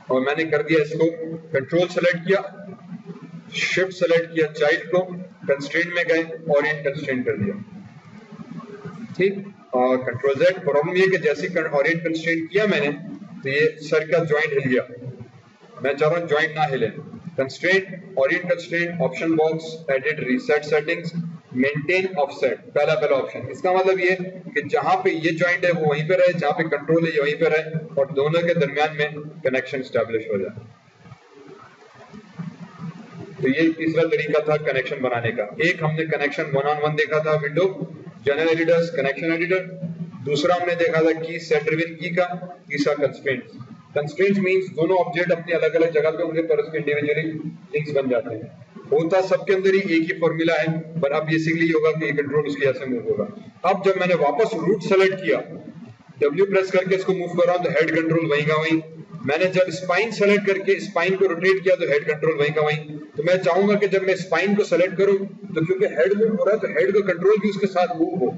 और मैंने कर दिया इसको कंट्रोल सेलेक्ट किया, शिफ्ट सेलेक्ट किया चाइल्ड को, कंस्ट्रेंट में गए ओरिएंट कंस्ट्रेंट कर दिया। ठीक, और कंट्रोल जेड। प्रॉब्लम ये कि जैसे ओरिएंट कंस्ट्रेंट किया मैंने तो ये सर का जॉइंट हिल गया, मैं चाह रहा हूं जॉइंट ना हिले। Constraint, Orient constraint, option box, edit reset settings, maintain offset, पहला ऑप्शन। इसका मतलब ये कि जहां पे ये जॉइंट है वो वहीं पे रहे, जहां पे कंट्रोल है ये वहीं पे रहे और दोनों के दरमियान में कनेक्शन स्टैब्लिश हो जाए। तो ये तीसरा तरीका था कनेक्शन बनाने का। एक हमने कनेक्शन 1-on-1 देखा था window general editors connection editor, दूसरा हमने देखा था की सेट ड्रिवन की का, तीसरा कंस्ट्रेंट्स। कंस्ट्रेंट्स मींस दोनों ऑब्जेक्ट अपनी अलग अलग जगह पे होंगे पर उसके इंडिविजुअली लिंक्स बन जाते हैं। होता सबके अंदर ही एक ही फॉर्मूला है, पर अब बेसिकली होगा कि ये कंट्रोल उसकी ऐसे मूव होगा। अब जब मैंने वापस रूट सेलेक्ट किया, W प्रेस करके इसको मूव कर रहा हूं तो हेड कंट्रोल वहीं का वहीं। मैंने जब स्पाइन सेलेक्ट करके स्पाइन को रोटेट किया तो हेड कंट्रोल वहीं का वहीं। तो मैं चाहूंगा कि जब मैं स्पाइन को सेलेक्ट करूं तो क्योंकि हेड मूव हो रहा है तो हेड का कंट्रोल भी उसके साथ मूव हो।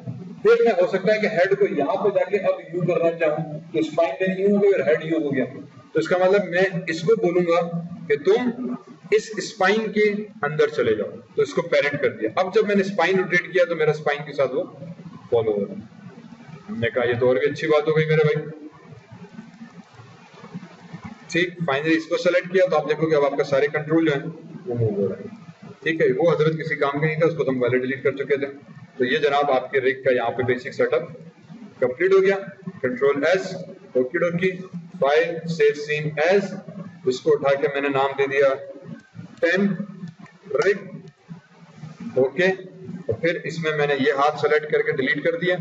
फिर मैं हो सकता है कि हेड को यहाँ पे जाके अब यू करना चाहूं तो स्पाइन में यू हो गया और हेड यू हो गया। तो इसका मतलब मैं इसको बोलूंगा कि तुम इस स्पाइन के अंदर चले जाओ, तो इसको पेरेंट कर दिया। अब जब मैंने स्पाइन रोटेट किया तो मेरा स्पाइन के साथ वो फॉलो हो रहा है। हमने कहा ये तो और भी अच्छी बात हो गई मेरे भाई। ठीक, फाइनली इसको सेलेक्ट किया तो आप देखोगे अब आपका सारे कंट्रोल जो है वो मूव हो रहा है। ठीक है, वो हजरत किसी काम का नहीं था, उसको तो हम पहले डिलीट कर चुके थे। तो ये जनाब आपके रिग का यहाँ पे बेसिक सेटअप कंप्लीट हो गया। Control S, okay डोकी, file save seen as, इसको उठा के मैंने नाम दे दिया 10 रिग, ओके। और फिर इसमें मैंने ये हाथ सेलेक्ट करके डिलीट कर दिया,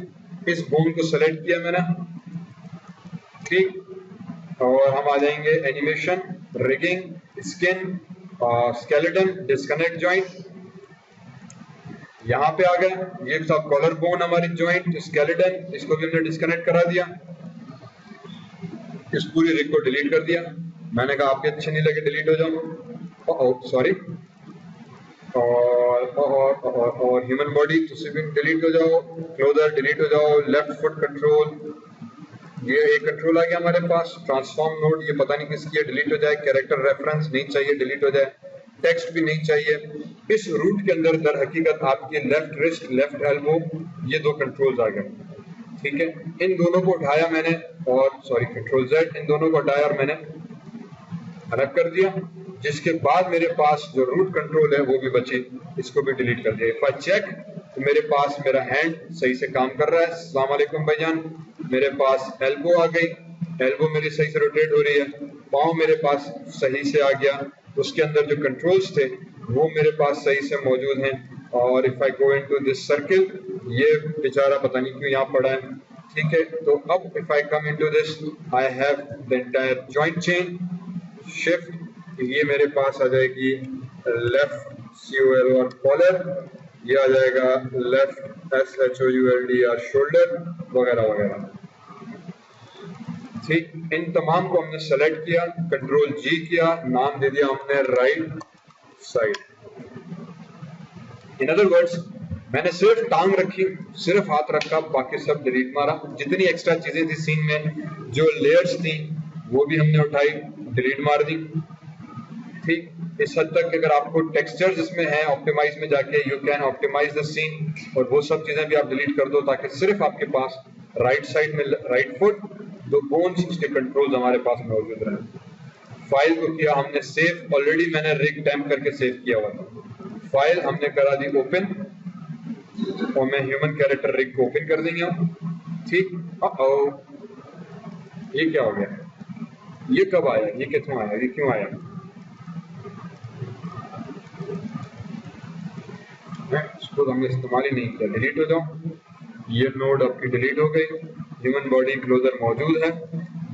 इस बोन को सेलेक्ट किया मैंने, ठीक। और हम आ जाएंगे animation, rigging, skin, skeleton, disconnect joint, यहाँ पे आ गए। ये सब कॉलर बोन हमारी जॉइंट, स्केलेटन, इसको भी हमने डिस्कनेक्ट करा दिया, इस पूरी रिग को डिलीट कर दिया। मैंने कहा आपके अच्छे नहीं लगे डिलीट हो जाओ, सॉरी। और ह्यूमन बॉडी तो भी डिलीट हो जाओ, क्लोजर डिलीट हो जाओ, लेफ्ट फुट कंट्रोल, ये एक कंट्रोल आ गया हमारे पास। ट्रांसफॉर्म नोड, ये पता नहीं किसकी है, डिलीट हो जाए। कैरेक्टर रेफरेंस नहीं चाहिए, डिलीट हो जाए। टेक्स्ट भी नहीं चाहिए। इस रूट के अंदर दर हकीकत आपके लेफ्ट रिस्ट, लेफ्ट एल्बो, ये दो कंट्रोल्स आ गए, ठीक है। इन दोनों को उठाया मैंने और सॉरी कंट्रोल जेड, इन दोनों को हटाया और मैंने अलग कर दिया। जिसके बाद मेरे पास जो रूट कंट्रोल है वो भी बची, इसको भी डिलीट कर दिया। इफ आई चेक तो मेरे पास मेरा हैंड सही से काम कर रहा है, अस्सलाम वालेकुम भाईजान। मेरे पास एल्बो आ गई, एल्बो मेरी सही से रोटेट हो रही है, पाँव मेरे पास सही से आ गया, उसके अंदर जो कंट्रोल्स थे वो मेरे पास सही से मौजूद हैं। और if I go into this circle, ये बेचारा पता नहीं क्यों यहाँ पड़ा है, ठीक है। तो अब if I come into this, I have the entire joint chain, shift, ये मेरे पास आ जाएगी लेफ्ट COL और कॉलर, ये आ जाएगा लेफ्ट SHOULD या शोल्डर वगैरह वगैरह, ठीक। इन तमाम को हमने सेलेक्ट किया, कंट्रोल G किया, नाम दे दिया हमने राइट साइड। इन अदर वर्ड्स मैंने सिर्फ टांग रखी, सिर्फ हाथ रखा, बाकी सब डिलीट मारा। जितनी एक्स्ट्रा चीजें थी सीन में, जो लेयर्स थी वो भी हमने उठाई, डिलीट मार दी। ठीक, इस हद तक अगर आपको टेक्सचर्स इसमें है, ऑप्टिमाइज में जाके you can optimise the scene, और वो सब चीजें भी आप डिलीट कर दो ताकि सिर्फ आपके पास राइट साइड में राइट फुट, दो बोन्स, उसके कंट्रोल्स हमारे पास मौजूद रहे। फाइल को किया हमने सेव, ऑलरेडी मैंने रिग टैम्प करके सेव किया हुआ था। फाइल हमने करा दी ओपन, और मैं ह्यूमन कैरेक्टर रिग को ओपन कर देंगे। ठीक, ये क्या हो गया, ये कब आया, ये कितों आया, ये क्यों आया? इसको हमने इस्तेमाल ही नहीं किया, डिलीट हो जाओ। ये नोड आपकी डिलीट हो गई। ह्यूमन बॉडी क्लोजर मौजूद है,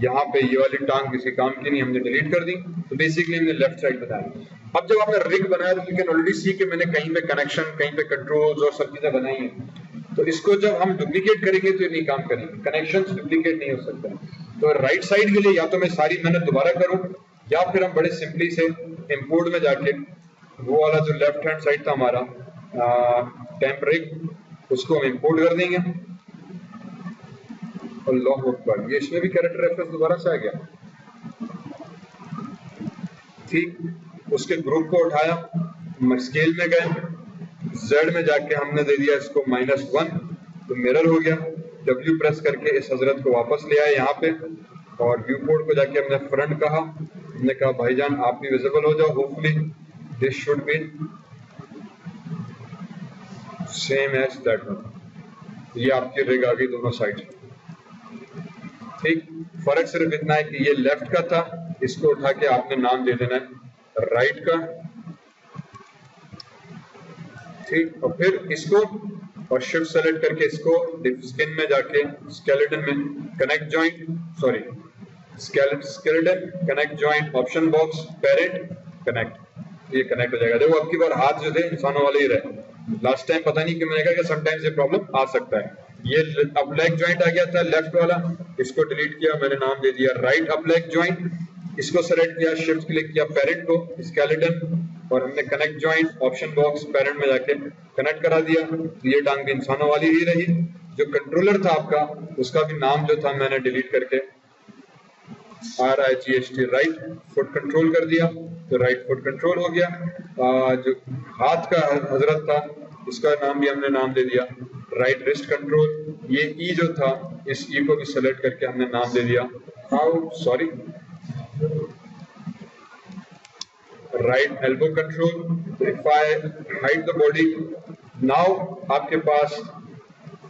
यहाँ पे ये वाली टांग किसी काम की नहीं, हमने डिलीट कर दी। तो बेसिकली हमने लेफ्ट साइड बनाया। अब जब आपने रिग बनाया तो यू कैन ऑलरेडी सी कि मैंने कहीं पे कनेक्शन, कहीं पे कंट्रोल्स और सब चीजें बनाई हैं। तो इसको जब हम डुप्लीकेट करेंगे तो ये नहीं काम करेंगे, कनेक्शंस डुप्लीकेट नहीं हो सकता। तो राइट साइड के लिए या तो मैं सारी मेहनत दोबारा करूं, या फिर हम बड़े सिंपली से इंपोर्ट में जाके वो वाला जो लेफ्ट हैंड साइड था हमारा टेम्प रिग, उसको हम इंपोर्ट कर देंगे। अल्लाह अकबर, ये इसमें भी कैरेक्टर रेफरेंस दोबारा से आ गया। ठीक, उसके ग्रुप को उठाया, स्केल में गए, Z में जाके हमने दे दिया इसको -1, तो मिरर हो गया। W प्रेस करके इस हजरत को वापस ले आए यहाँ पे, और व्यू पोर्ट को जाके हमने फ्रंट कहा। हमने कहा भाईजान आप भी विजिबल हो जाओ, hopefully this should be same as that one. ये आपकी रिग आ गई दोनों साइड। ठीक, फर्क सिर्फ इतना है कि ये लेफ्ट का था, इसको उठा के आपने नाम दे देना है राइट का। ठीक, और फिर इसको और शिफ्ट सेलेक्ट करके इसको स्किन में जाके स्केलेटन में connect joint, sorry skeleton connect joint, option box parent connect, ये कनेक्ट हो जाएगा। देखो अब की बार हाथ जो थे इंसानों वाले ही रहे। लास्ट टाइम पता नहीं कि मैंने कहा कि समटाइम्स ये प्रॉब्लम आ सकता है। ये अब लेग जॉइंट आ गया था लेफ्ट वाला, इसको डिलीट किया, मैंने नाम दे दिया राइट अप लेग जॉइंट। इसको सेलेक्ट किया, शिफ्ट क्लिक किया पेरेंट को स्केलेटन, और हमने connect joint option box parent में जाके कनेक्ट करा दिया। ये टांग भी इंसानों वाली ही रही। जो कंट्रोलर था आपका, उसका भी नाम जो था मैंने डिलीट करके RIGHT राइट फुट कंट्रोल कर दिया, तो राइट फुट कंट्रोल हो गया। जो हाथ का हजरत था, उसका नाम भी हमने नाम दे दिया राइट रिस्ट कंट्रोल। ये ई जो था, इस ई को भी सेलेक्ट करके हमने नाम दे दिया sorry right elbow control. If I hide the body, now आपके पास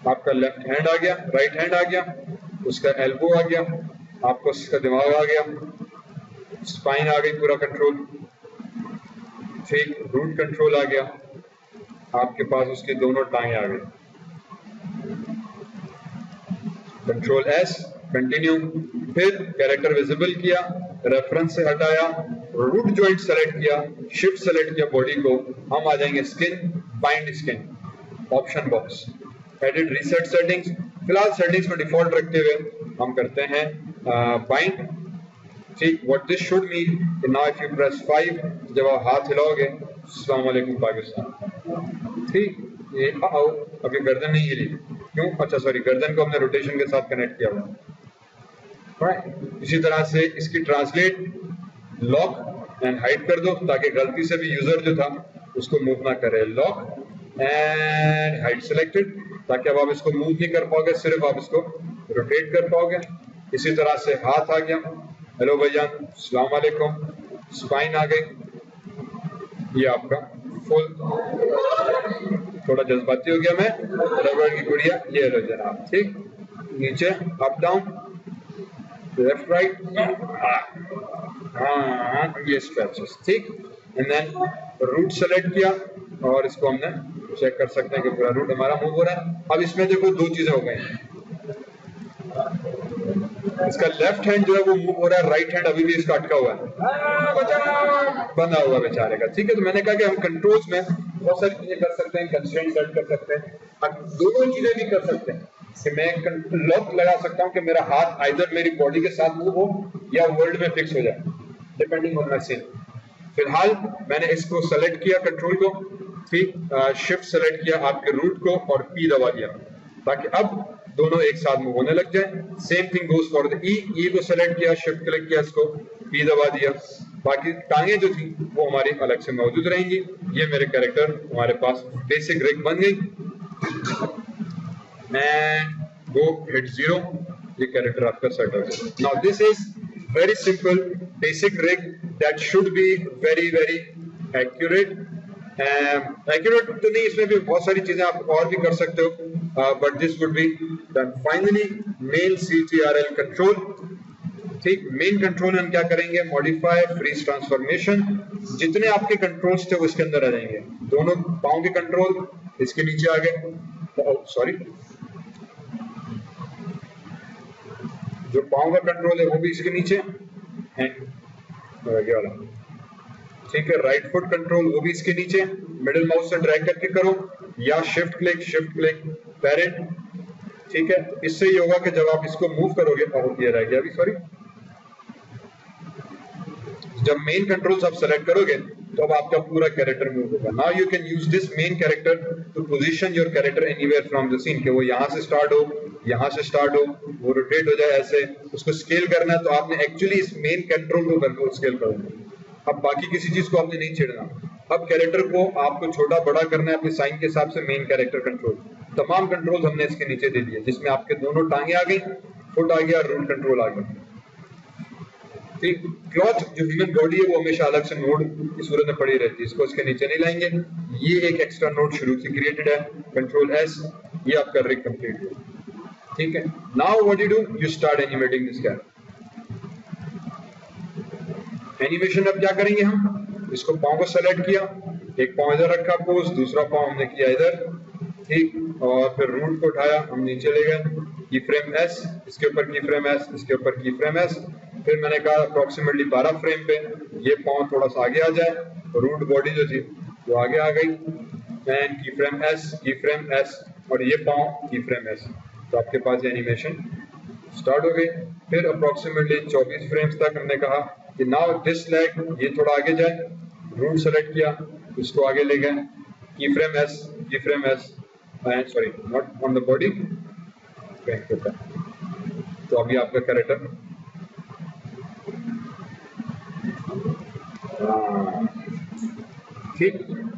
आपका लेफ्ट हैंड आ गया, राइट हैंड आ गया, उसका एल्बो आ गया, आपको उसका दिमाग आ गया, स्पाइन आ गई पूरा कंट्रोल। ठीक, रूट कंट्रोल आ गया, आपके पास उसकी दोनों टांगें आ गई। कंट्रोल S कंटिन्यू, फिर कैरेक्टर विजिबल किया, रेफरेंस से हटाया, रूट जॉइंट सेलेक्ट किया, शिफ्ट सेलेक्ट किया बॉडी को, हम आ जाएंगे skin, bind skin, option box, edit reset settings. फिलहाल सेटिंग्स में डिफॉल्ट रखते हुए हम करते हैं बाइंड। ठीक, what this should mean, now if you press 5, जब आप हाथ हिलाओगे अस्सलाम वालेकुम पाकिस्तान। ठीक, ये अभी गर्दन नहीं हिली, क्यों? अच्छा सॉरी, गर्दन को हमने रोटेशन के साथ कनेक्ट किया हुआ। इसी तरह से इसकी ट्रांसलेट लॉक एंड हाइड कर दो, ताकि गलती से भी यूजर जो था उसको मूव ना करे। लॉक एंड हाइड सिलेक्टेड, ताकि अब आप इसको मूव नहीं कर पाओगे, सिर्फ आप इसको रोटेट कर पाओगे। इसी तरह से हाथ आ गया, हेलो भैया अस्सलाम वालेकुम, स्पाइन आ गई, ये आपका फुल, थोड़ा जज्बाती हो गया मैं, रबड़ की गुड़िया, ये लो जनाब। ठीक, नीचे अप डाउन, लेफ्ट राइट, हाँ ये स्ट्रेचेस। ठीक, एंड देन रूट सेलेक्ट किया, और इसको हमने चेक कर सकते हैं कि पूरा रूट हमारा मूव हो रहा है। अब इसमें देखो दो चीजें हो गई, इसका लेफ्ट हैंड जो है वो मूव हो रहा है, राइट हैंड अभी भी इसका अटका हुआ है, बंधा हुआ बेचारे का। ठीक है, तो मैंने कहा कि हम कंट्रोल्स में बहुत सारी चीजें कर सकते हैं, कंस्ट्रेंट सेट कर सकते हैं, अब दोनों चीजें भी कर सकते हैं कि मैं लॉक लगा सकता हूं कि मेरा हाथ आइदर मेरी बॉडी के साथ मूव हो या वर्ल्ड में फिक्स हो जाए, डिपेंडिंग ऑन माय सीन। फिलहाल मैंने इसको सेलेक्ट किया कंट्रोल को, ठीक, शिफ्ट सेलेक्ट किया आपके रूट को और पी दबा दिया ताकि अब दोनों एक साथ मूव होने लग जाए। Same thing goes for the E को सेलेक्ट किया, शिफ्ट क्लिक किया, इसको पी दबा दिया, बाकी टांगे जो थी वो हमारी अलग से मौजूद रहेंगी। ये मेरे कैरेक्टर हमारे पास बेसिक रिग बन गई एंड गो हिट 0, ये कैरेक्टर आपका सेट हो गया। Now this is very simple basic rig that should be very very accurate. Accurate तो नहीं, इसमें भी बहुत सारी चीजें आप और भी कर सकते हो, but this would be done. Finally main CTRL control, ठीक, मेन कंट्रोल हम क्या करेंगे, मॉडिफाई फ्रीज ट्रांसफॉर्मेशन, जितने आपके कंट्रोल्स थे वो इसके अंदर आ जाएंगे। दोनों पाँव के कंट्रोल इसके नीचे आ गए, सॉरी जो पाँव का कंट्रोल है वो भी इसके नीचे है, ठीक है। राइट फुट कंट्रोल वो भी इसके नीचे, मिडिल माउस से ड्रैग करके करो या शिफ्ट क्लिक पैरेंट, ठीक है। इससे ये होगा कि जब आप इसको मूव करोगे, और ये रह गया अभी, सॉरी, जब मेन कंट्रोल्स आप सेलेक्ट करोगे तो अब आपका पूरा कैरेक्टर मूव होगा। Now you can use this main character to position your character anywhere from the scene, कि वो यहाँ से स्टार्ट हो, यहाँ से स्टार्ट हो, वो रोटेट हो जाए ऐसे। उसको स्केल करना है तो आपने एक्चुअली इस मेन कंट्रोल को करके स्केल करोगे। अब बाकी किसी चीज को आपने नहीं छेड़ना। अब कैरेक्टर को आपको छोटा बड़ा करना है अपने साइन के हिसाब से। मेन कैरेक्टर कंट्रोल, तमाम कंट्रोल हमने इसके नीचे दे दिए, जिसमें आपके दोनों टांगे आ गई, फुट आ गया, रूट कंट्रोल आ गया, ठीक। क्लॉथ जो ह्यूमन बॉडी है वो हमेशा अलग से नोड की सूरत में पड़ी रहती है, इसको इसके नीचे नहीं लाएंगे। ये एक एक्स्ट्रा नोड शुरू से क्रिएटेड है, कंट्रोल S, ये आपका रिग कंप्लीट है, ठीक है। Now what you do, you start animating this character. Animation अब क्या करेंगे, हम इसको पाँव को सेलेक्ट किया, एक पाँव इधर रखा पोज, दूसरा पाँव हमने किया इधर, ठीक, और फिर रूट को उठाया, हम नीचे ले गए, की फ्रेम S, इसके ऊपर की फ्रेम S, इसके ऊपर की फ्रेम S, फिर मैंने कहा अप्रोक्सीमेटली 12 फ्रेम पे ये पाँव थोड़ा सा आगे आ जाए, रूट बॉडी जो थी वो आगे आ गई, एंड की फ्रेम S, और ये पाँव की फ्रेम S, तो आपके पास ये एनिमेशन स्टार्ट हो गई। फिर अप्रोक्सीमेटली 24 फ्रेम्स तक हमने कहा कि नाउ दिस लेग, ये थोड़ा आगे जाए, रूट सेलेक्ट किया, इसको आगे ले गए, की frame S, sorry not on the body, तो अभी आपका कैरेक्टर ठीक।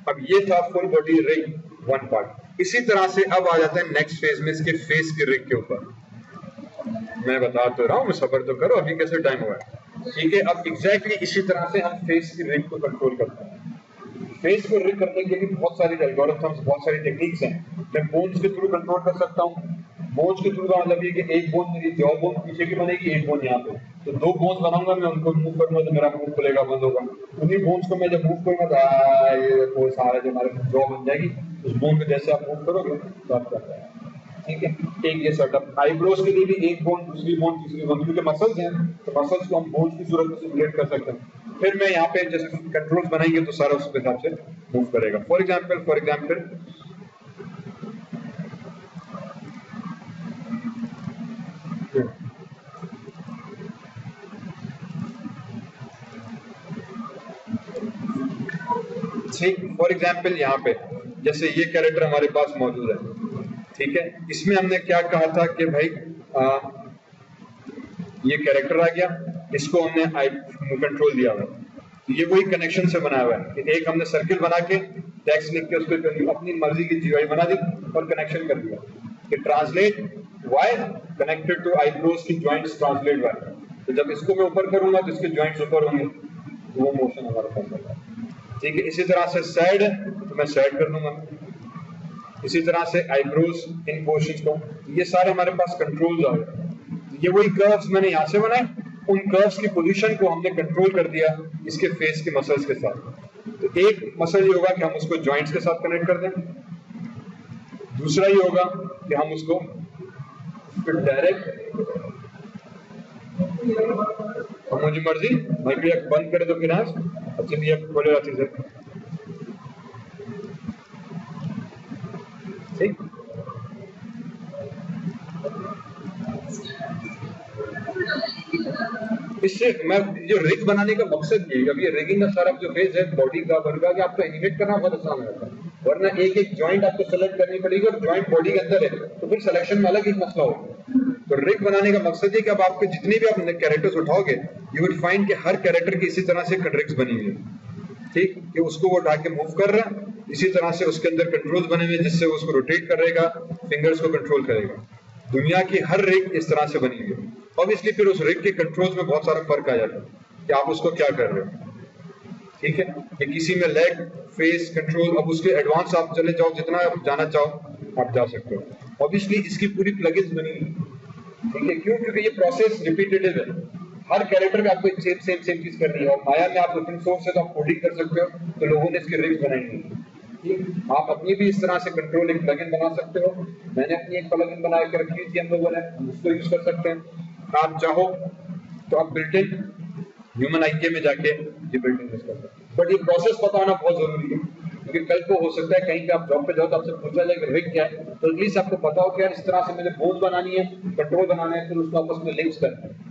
अब ये था full body rig one part. इसी तरह से अब आ जाता है नेक्स्ट फेज में इसके फेस की रिग के ऊपर। मैं बता तो रहा हूँ, सबर तो करो, अभी कैसे टाइम हुआ है, ठीक है। अब एग्जैक्टली इसी तरह से हम फेस की रिग को कंट्रोल करते हैं। फेस को रिग करने के लिए बहुत सारी एल्गोरिथम्स, बहुत सारी टेक्निक्स हैं। मैं बोन्स के थ्रू कंट्रोल कर सकता हूँ। बोन्स के थ्रू का मतलब ये कि एक बोन मेरी जॉ बोन पीछे की बनेगी, एक बोन यहाँ पे, तो दो बोन्स बनाऊंगा मैं, उनको मूव करूंगा तो मेरा मुंह खुलेगा, बंद होगा। उन्हीं बोन्स को मैं जब मूव करूंगा तो ये वो सारा जो हमारे जॉ बन जाएगी, उस बोन को जैसे आप मूव करोगे तो आप करते हैं, ठीक है। एक ये सेटअप। आईब्रोज के लिए भी एक बोन, दूसरी बोन, तीसरी बोन, क्योंकि मसल्स हैं तो मसल्स को हम बोन्स की सूरत में सिमुलेट कर सकते हैं। फिर मैं यहाँ पे जैसे कंट्रोल्स बनाएंगे तो सारा उस हिसाब से मूव करेगा। फॉर एग्जाम्पल ठीक, फॉर एग्जाम्पल यहाँ पे जैसे ये कैरेक्टर हमारे पास मौजूद है, ठीक है। इसमें हमने क्या कहा था कि भाई ये कैरेक्टर आ गया, इसको हमने आई कंट्रोल दिया हुआ है। ये वही कनेक्शन से बनाया हुआ है कि एक हमने सर्किल बना के टेक्स्ट लिख के उसको अपनी मर्जी की GUI बना दी और कनेक्शन कर दिया कि translate Y connected to eyebrows की जॉइंट्स ट्रांसलेट वाई। तो जब इसको मैं ऊपर करूंगा तो इसके जॉइंट्स ऊपर होंगे, तो वो मोशन हमारे पास होगा, ठीक है। इसी तरह से सैड तो मैं सैड कर दूंगा, इसी तरह से आईब्रोज इन पोर्शंस को, ये सारे हमारे पास कंट्रोल्स आ गए। ये वही कर्व्स मैंने यहाँ से बनाए, उन कर्व्स की पोजीशन को हमने कंट्रोल कर दिया इसके फेस के मसल्स के साथ। तो एक मसल ये होगा कि हम उसको जॉइंट्स के साथ कनेक्ट कर दें, दूसरा ये होगा कि हम उसको डायरेक्ट, मुझे मर्जी भाई भी बंद करे तो फिर अच्छा भी खोले रहती है, ठीक। इससे मैं जो रिग बनाने का मकसद ये, अभी रिगिंग का सारा जो फेज है बॉडी का वर्गा, कि आपको एनिमेट करना बहुत आसान रहता है। वरना एक एक जॉइंट आपको सेलेक्ट करनी पड़ेगी और जॉइंट बॉडी के अंदर है तो फिर सिलेक्शन में अलग ही मसला होगा। तो रिग बनाने का मकसद है कि अब आपके जितने भी आप कैरेक्टर्स उठाओगे यू विल फाइंड कि हर कैरेक्टर की इसी तरह से रिग्स बनी हुई है, ठीक, कि उसको वो उठा के मूव कर रहा है, इसी तरह से उसके अंदर कंट्रोल्स बने हुए जिससे वो उसको रोटेट करेगा, फिंगर्स को कंट्रोल करेगा। दुनिया की हर रिग इस तरह से बनी हुई है। ऑब्वियसली फिर उस रिग के कंट्रोल्स में बहुत सारा फर्क आ जाता है कि आप उसको क्या कर रहे हो, ठीक है, कि किसी में लेग फेस कंट्रोल, अब उसके एडवांस आप चले जाओ, जितना आप जाना चाहो आप जा सकते हो। ऑब्वियसली इसकी पूरी प्लगइन्स बनी हुई, ठीक है, क्यों, क्योंकि ये प्रोसेस रिपीटेटिव है, हर कैरेक्टर में आपको सेम चीज करनी है। और माया में आप ओपन सोर्स है तो आप कोडिंग कर सकते हो, तो लोगों ने इसके रिग्स बनाई हुई है, ठीक। आप अपनी भी इस तरह से कंट्रोल एक प्लगइन बना सकते हो। मैंने अपनी एक प्लगइन बना के रखी थी, हम लोगों ने, उसको यूज कर सकते हैं। आप चाहो तो आप बिल्ट इन ह्यूमन आईके में जाके ये बिल्डिंग यूज कर सकते हैं। बट ये प्रोसेस पता होना बहुत जरूरी है, क्योंकि कल को हो सकता है कहीं पे आप जॉब पे जाओ तो आपसे पूछा जाए कि रिग क्या है, तो एटलीस्ट आपको पता हो कि यार इस तरह से मुझे बोझ बनानी है, कंट्रोल बनाना है, फिर उसको आपस में लिंक्स करना है।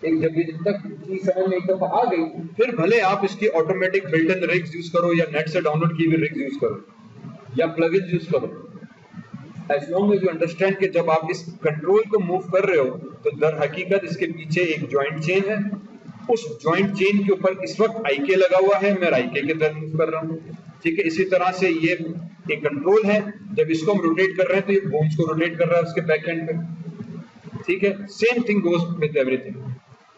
एक जब ये तक चीज समझ में एक दफा आ गई, फिर भले आप इसकी automatic built in rigs use करो या नेट से डाउनलोड की हुई रिग्स यूज करो या प्लगइन्स यूज करो, as long as you understand कि जब आप इस कंट्रोल को मूव कर रहे हो तो दर हकीकत इसके पीछे एक जॉइंट चेन है, उस जॉइंट चेन के ऊपर इस वक्त आईके लगा हुआ है, मैं आईके के दर मूव कर रहा हूँ, ठीक है। इसी तरह से ये एक कंट्रोल है, जब इसको हम रोटेट कर रहे हैं तो ये बोन्स को रोटेट कर रहा है उसके बैक एंड पे, ठीक है। Same thing goes with everything.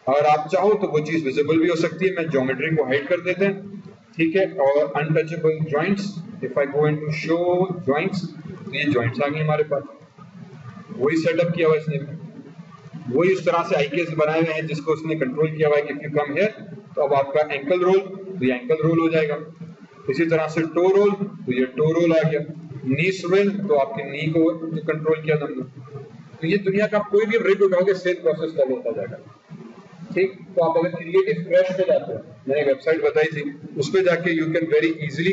अगर आप चाहो तो वो चीज विजिबल भी हो सकती है, मैं ज्योमेट्री को हाइड कर देते हैं, ठीक है। और untouchable joints, if I go into show joints, तो ये जॉइंट्स आ गए हमारे पास, वही सेटअप किया हुआ इसने, वही इस तरह से आईकेस बनाए हुए हैं जिसको उसने कंट्रोल किया हुआ है कि इफ यू कम हियर तो अब आपका एंकल रोल, तो ये एंकल रोल हो जाएगा। इसी तरह से टो रोल, तो ये टो रोल आ गया। नी स्विंग, तो आपके नी को कंट्रोल किया हमने। तो ये दुनिया का कोई भी रिग उठाओगे सेम प्रोसेस फॉलो होता जाएगा, ठीक। तो आप अगर क्रिएटिव क्रैश पे जाते हो, मैंने वेबसाइट बताई थी, उस पे जाके यू कैन वेरी इजीली